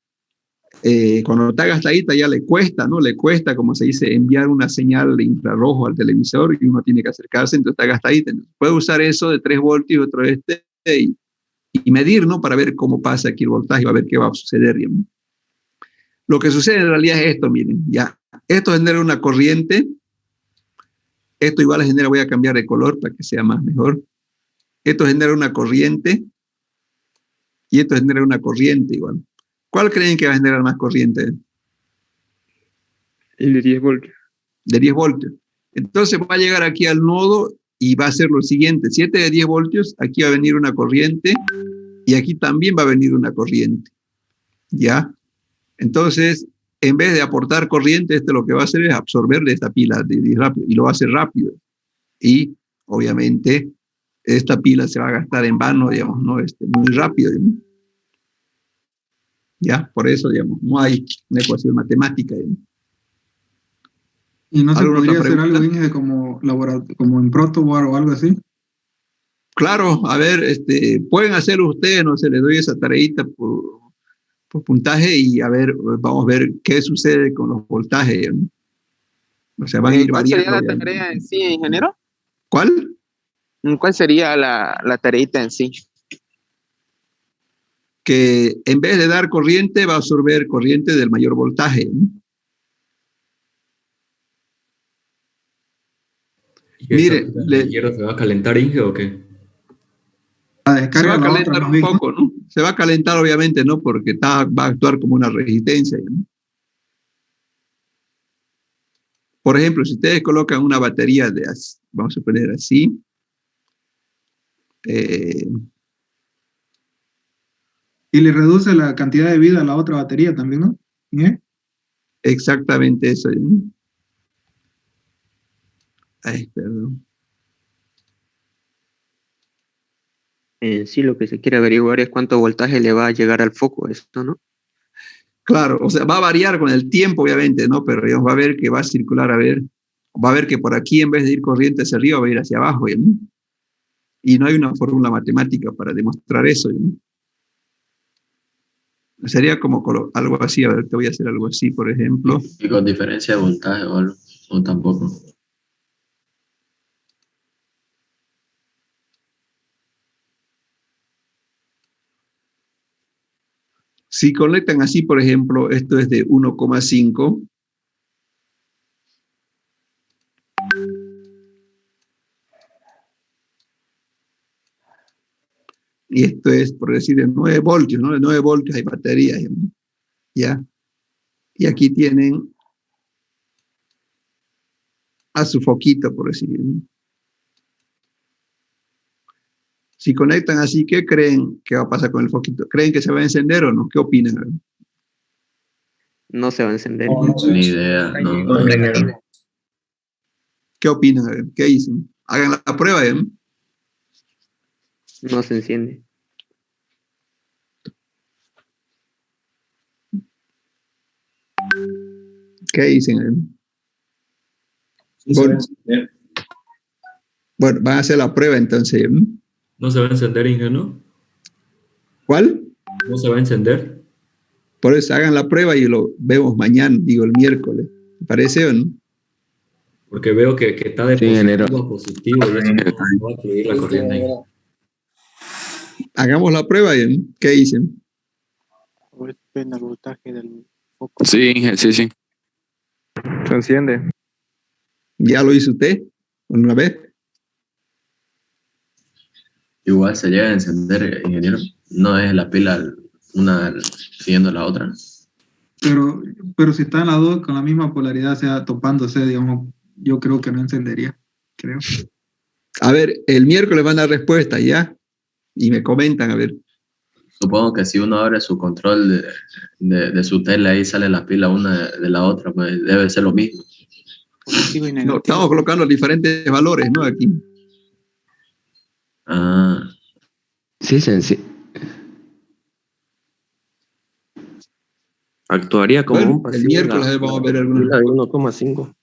cuando está gastadita ya le cuesta, ¿no? Le cuesta, como se dice, enviar una señal de infrarrojo al televisor y uno tiene que acercarse, entonces está gastadita. Entonces, puede usar eso de 3 voltios, otro y medir, ¿no? Para ver cómo pasa aquí el voltaje, va a ver qué va a suceder. ¿No? Lo que sucede en realidad es esto, miren, ya. Esto genera una corriente. Esto igual genera, voy a cambiar de color para que sea más mejor. Esto genera una corriente y esto genera una corriente igual. ¿Cuál creen que va a generar más corriente? El de 10 voltios. De 10 voltios. Entonces va a llegar aquí al nodo y va a hacer lo siguiente. Si este de 10 voltios, aquí va a venir una corriente y aquí también va a venir una corriente. ¿Ya? Entonces, en vez de aportar corriente, este lo que va a hacer es absorberle esta pila de rápido, y lo va a hacer rápido. Y, obviamente, esta pila se va a gastar en vano, digamos, ¿no? Muy rápido. ¿No? Ya, por eso, digamos, no hay una ecuación matemática. ¿No? ¿Y no se podría hacer algo, Inge, como en protoboard o algo así? Claro, a ver, pueden hacerlo ustedes, no se les doy esa tareita por puntaje y a ver, vamos a ver qué sucede con los voltajes. ¿No? O sea, van a ir variando. ¿Cuál sería la tarea en sí, ingeniero? ¿Cuál? ¿Cuál sería la tareita en sí? Que en vez de dar corriente, va a absorber corriente del mayor voltaje. ¿No? Mire, ¿se va a calentar, Inge, o qué? Se va a calentar un poco, ¿no? Se va a calentar, obviamente, ¿no? Porque va a actuar como una resistencia, ¿no? Por ejemplo, si ustedes colocan una batería de, vamos a poner así, y le reduce la cantidad de vida a la otra batería también, ¿no? ¿Eh? Exactamente eso, ¿no? Ay, perdón. En sí, lo que se quiere averiguar es cuánto voltaje le va a llegar al foco, esto, ¿no? Claro, o sea, va a variar con el tiempo, obviamente, ¿no? Pero digamos, va a ver que va a circular, va a ver que por aquí, en vez de ir corriente hacia arriba, va a ir hacia abajo, ¿no? Y no hay una fórmula matemática para demostrar eso, ¿no? Sería como algo así, a ver, te voy a hacer algo así, por ejemplo. ¿Y con diferencia de voltaje o algo? ¿O tampoco? Si conectan así, por ejemplo, esto es de 1,5. Y esto es, por decir, de 9 voltios, ¿no? De 9 voltios hay baterías, ¿ya? Y aquí tienen a su foquito, por decir, ¿no? Si conectan así, ¿qué creen que va a pasar con el foquito? ¿Creen que se va a encender o no? ¿Qué opinan? No se va a encender. Ni idea, no. ¿Qué opinan? ¿Qué dicen? Hagan la prueba, ¿eh? No se enciende. ¿Qué dicen? Sí, bueno, van a hacer la prueba entonces. No se va a encender, Inge, ¿no? ¿Cuál? No se va a encender. Por eso hagan la prueba y lo vemos mañana, digo el miércoles. ¿Te parece o no? Porque veo que está de Sí, ingeniero. positivo a positivo y eso no va a fluir la corriente ahí. Hagamos la prueba, ¿bien? ¿Qué dicen? Depende del voltaje del foco. Sí, sí, sí. Se enciende. ¿Ya lo hizo usted? ¿Una vez? Igual se llega a encender, ingeniero. No es la pila una siguiendo la otra. Pero si están las dos con la misma polaridad, o sea, topándose, digamos, yo creo que no encendería, creo. A ver, el miércoles van a dar respuesta, ¿ya? Y me comentan, a ver. Supongo que si uno abre su control de su tele, ahí sale la pila una de la otra, pues debe ser lo mismo. Positivo y negativo. No, estamos colocando diferentes valores, ¿no? Aquí. Ah, Sí, actuaría como Bueno, un pasivo. el miércoles vamos a ver algunos. La de 1,5.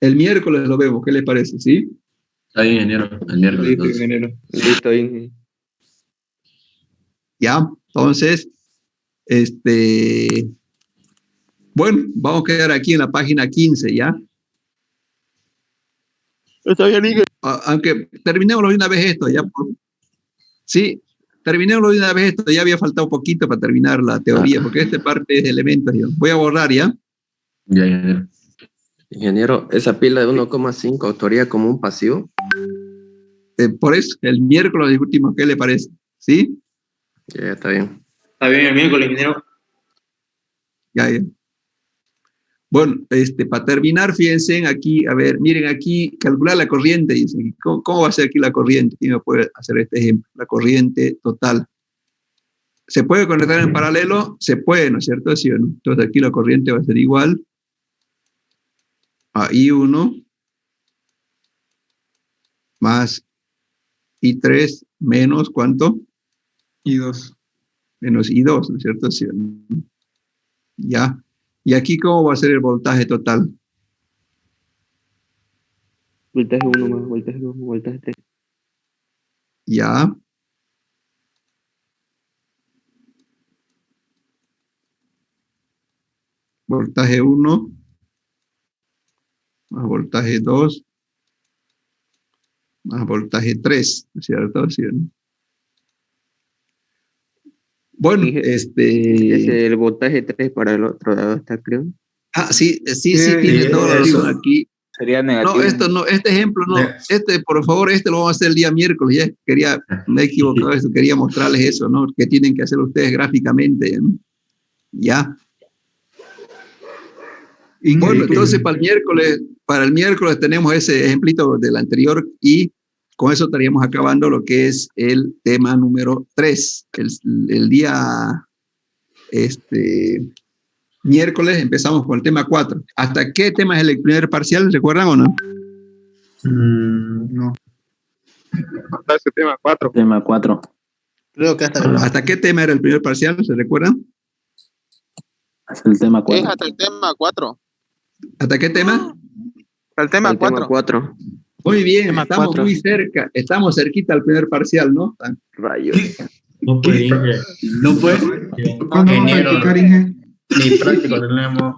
El miércoles lo vemos, ¿qué le parece? ¿Sí? está bien, ingeniero. El miércoles. Listo, Entonces. ingeniero. Listo, Inge. Ya, entonces, bueno, vamos a quedar aquí en la página 15, ¿ya? Está bien, Inge. Aunque terminémoslo de una vez esto, ya. Sí, terminémoslo de una vez esto, ya había faltado un poquito para terminar la teoría, porque esta parte es de elementos. Voy a borrar, ¿ya? Ya, ingeniero. Ingeniero, esa pila de 1,5 actuaría como un pasivo. Por eso, el miércoles discutimos, ¿qué le parece? ¿Sí? Ya está bien. Está bien el miércoles, ingeniero. Ya. Bueno, para terminar, fíjense aquí, a ver, miren aquí, calcular la corriente, dicen. ¿Cómo va a ser aquí la corriente? ¿Quién me puede hacer este ejemplo? La corriente total. ¿Se puede conectar en paralelo? Se puede, ¿no es cierto? ¿Sí o no? Entonces aquí la corriente va a ser igual a I1 más I3 menos, ¿cuánto? I2. Menos I2, ¿no es cierto? ¿Sí o no? Ya. ¿Y aquí cómo va a ser el voltaje total? Voltaje 1 más voltaje 2 más voltaje 3. Ya. Voltaje 1 más voltaje 2 más voltaje 3, ¿no es cierto? ¿Sí o no? Bueno, Es el voltaje 3 para el otro lado, ¿está creo? sí, tiene toda la razón aquí. Sería negativo. No, este ejemplo no, por favor, lo vamos a hacer el día miércoles, me he equivocado, quería mostrarles eso, ¿no? Que tienen que hacer ustedes gráficamente, ¿no? Ya. Bueno, entonces para el miércoles tenemos ese ejemplito del anterior y con eso estaríamos acabando lo que es el tema número 3. El día miércoles empezamos con el tema 4. ¿Hasta qué tema es el primer parcial? ¿Recuerdan o no? No. Hasta ese tema 4. Tema 4. Creo que ¿Hasta qué tema era el primer parcial? ¿Se recuerdan? Hasta el tema 4. Es hasta el tema 4. ¿Hasta qué tema? Hasta el tema 4. Muy bien, Tema estamos 4. muy cerca, estamos cerquita al primer parcial, ¿no? Rayos. No puede, Inge. No puede. ¿Cuándo vamos a practicar, Inge? Ni práctico tenemos.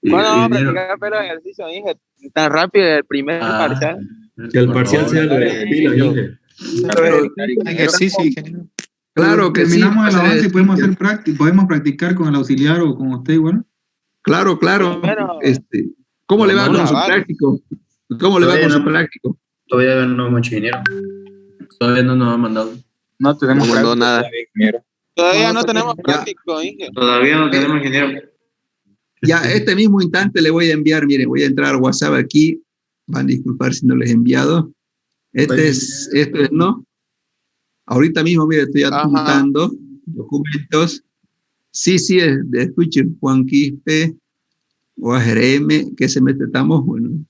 ¿Cuándo vamos a practicar pero ejercicio, Inge? Tan rápido el primer parcial. Que el parcial sea de pila, Inge. Ejercicio, ingeniero. Claro que sí. Terminamos el avance y podemos practicar con el auxiliar o con usted igual. Claro. Primero, ¿Cómo le va con su vale. práctico? ¿Cómo le va con su práctico? Todavía no hemos hecho ingeniero. Todavía no nos han mandado. No tenemos No mandó práctica nada. todavía, ingeniero. Todavía no tenemos práctico, Inge. Todavía no tenemos ingeniero. Ya, este mismo instante le voy a enviar, miren, voy a entrar al WhatsApp aquí. Van a disculpar si no les he enviado. Esto es, ¿no? Ahorita mismo, mire, estoy apuntando documentos. Sí, escuchen, Juan Quispe, o AGRM, ¿qué semestre estamos? Bueno,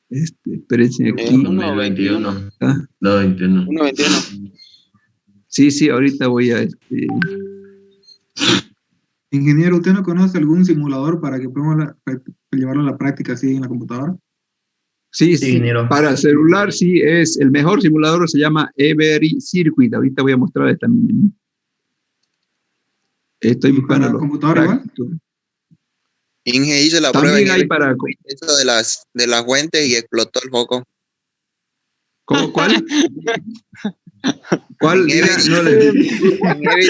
espérense aquí. 2021. ¿Ah? 2021. 1.21. Sí, ahorita voy a... Ingeniero, ¿usted no conoce algún simulador para que podamos llevarlo a la práctica así en la computadora? Sí, ingeniero. Para celular sí es el mejor simulador, se llama Every Circuit. Ahorita voy a mostrarles también. Estoy buscando la computadora igual? Inge hizo la También prueba hay para... eso de las fuentes y explotó el foco. ¿Cómo? ¿Cuál? ¿Cuál? En Every, No le... en Every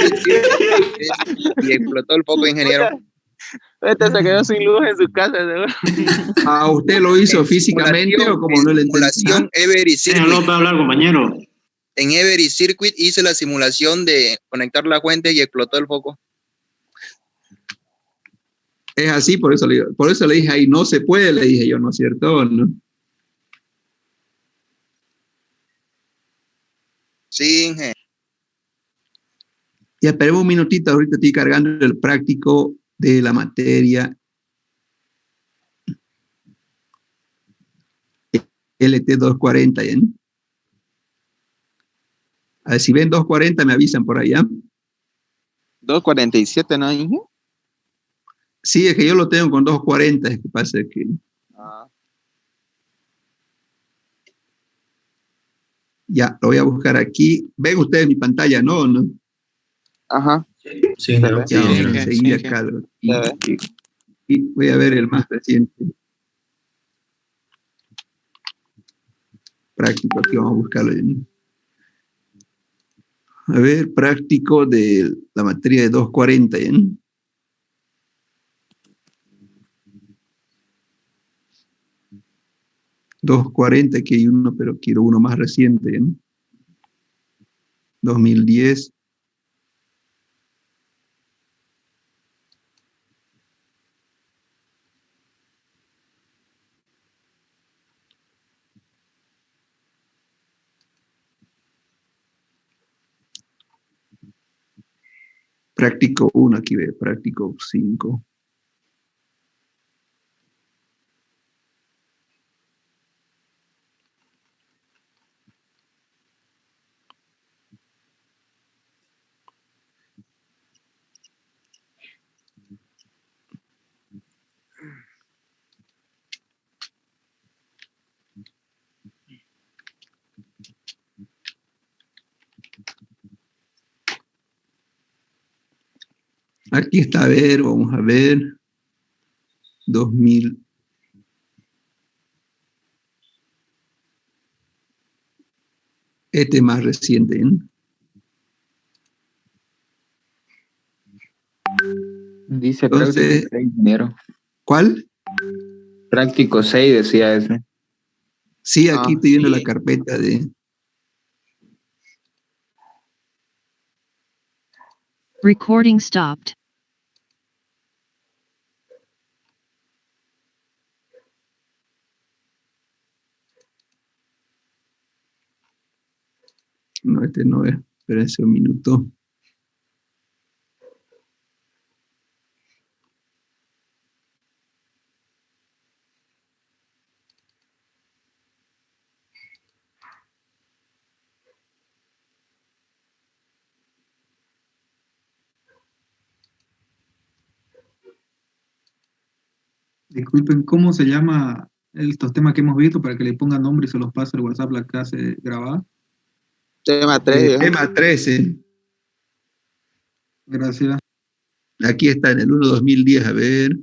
y explotó el foco, ingeniero. Este se quedó sin luz en su casa, seguro. ¿A usted lo hizo físicamente o como no le entendí? Simulación Every Circuit. No puedo hablar, compañero. En Every Circuit hice la simulación de conectar la fuente y explotó el foco. Es así, por eso le dije ahí, no se puede, le dije yo, ¿no es cierto? ¿No? Sí, Inge. Ya, esperemos un minutito, ahorita estoy cargando el práctico de la materia LT 240, ¿eh? A ver, si ven 240 me avisan por allá. 247, ¿no, Inge? Sí, es que yo lo tengo con 240, es que pasa que... Ya, lo voy a buscar aquí. ¿Ven ustedes mi pantalla? ¿No? ¿No? Ajá. Sí, no, Ya, vamos a sí, seguir acá. Y voy a ver el más reciente. Práctico, aquí vamos a buscarlo. A ver, práctico de la materia de 240, ¿eh? $240, aquí hay uno, pero quiero uno más reciente, ¿eh? 2010. Práctico 1, aquí ve, práctico 5. Aquí está, a ver, vamos a ver. 2000. Este más reciente, ¿eh? Dice Entonces, práctico 6, ingeniero. ¿cuál? Práctico 6 decía ese. Sí, aquí estoy viendo la carpeta de... Recording stopped. No, este no es. Espérense un minuto. Disculpen, ¿cómo se llama estos temas que hemos visto para que le pongan nombre y se los pase al WhatsApp la clase grabada? Tema 3. Tema 13. Gracias. Aquí está en el 1-2010, a ver.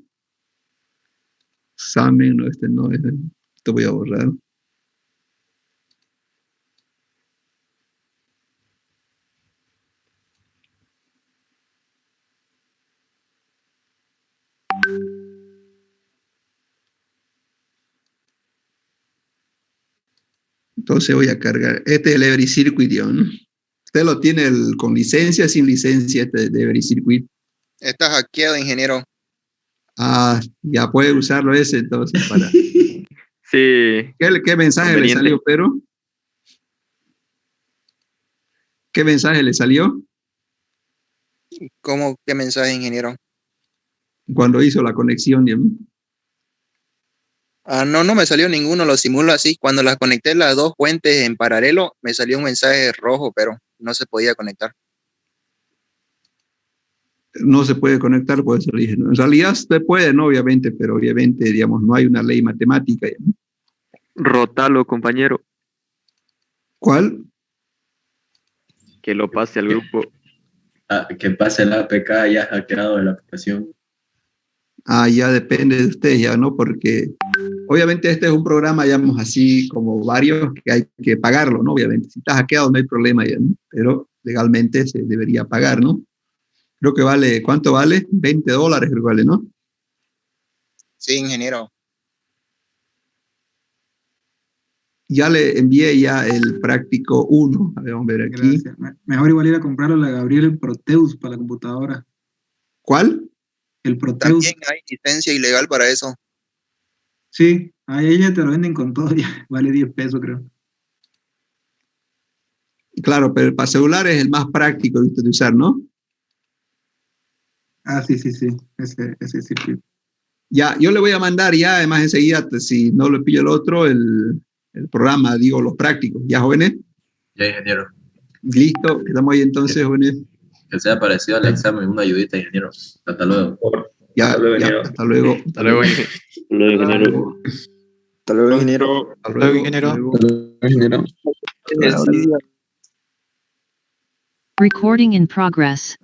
Examen, no, este no es. Esto voy a borrar. Entonces voy a cargar. Este es el Every Circuit, ¿no? ¿Usted lo tiene con licencia, sin licencia, este de Every Circuit? Está hackeado, ingeniero. Ah, ya puede usarlo ese entonces para... Sí. ¿Qué mensaje le salió, pero? ¿Qué mensaje le salió? ¿Cómo? ¿Qué mensaje, ingeniero? Cuando hizo la conexión, ¿no? No me salió ninguno, lo simulo así. Cuando las conecté las dos fuentes en paralelo, me salió un mensaje rojo, pero no se podía conectar. No se puede conectar, por eso le dije, ¿no? En realidad se puede, ¿no? Obviamente, pero obviamente, digamos, no hay una ley matemática, ¿no? Rotalo, compañero. ¿Cuál? Que lo pase al grupo. Que pase el APK ya hackeado de la aplicación. Ya depende de ustedes, ya, ¿no? Porque obviamente este es un programa, digamos así, como varios, que hay que pagarlo, ¿no? Obviamente, si está hackeado no hay problema ya, ¿no? Pero legalmente se debería pagar, ¿no? Creo que vale, ¿cuánto vale? $20 creo que vale, ¿no? Sí, ingeniero. Ya le envié ya el práctico 1. A ver, vamos a ver aquí. Gracias. Mejor igual ir a comprarlo a la Gabriel el Proteus para la computadora. ¿Cuál? El Proteus. También hay licencia ilegal para eso. Sí, ahí ella te lo venden con todo ya. Vale 10 pesos, creo. Claro, pero para celular es el más práctico de usar, ¿no? Sí. Ese circuito. Ya, yo le voy a mandar ya, además enseguida, si no le pillo el otro, el programa, digo, los prácticos. ¿Ya, jóvenes? Ya, ingeniero. Listo, quedamos ahí entonces, jóvenes. Que sea parecido al examen, una ayudita, ingeniero. Hasta luego. Ya, hasta luego, ya, ingeniero. hasta luego. Hasta luego, ingeniero. Hasta luego, ingeniero. Hasta luego, ingeniero. Recording in progress.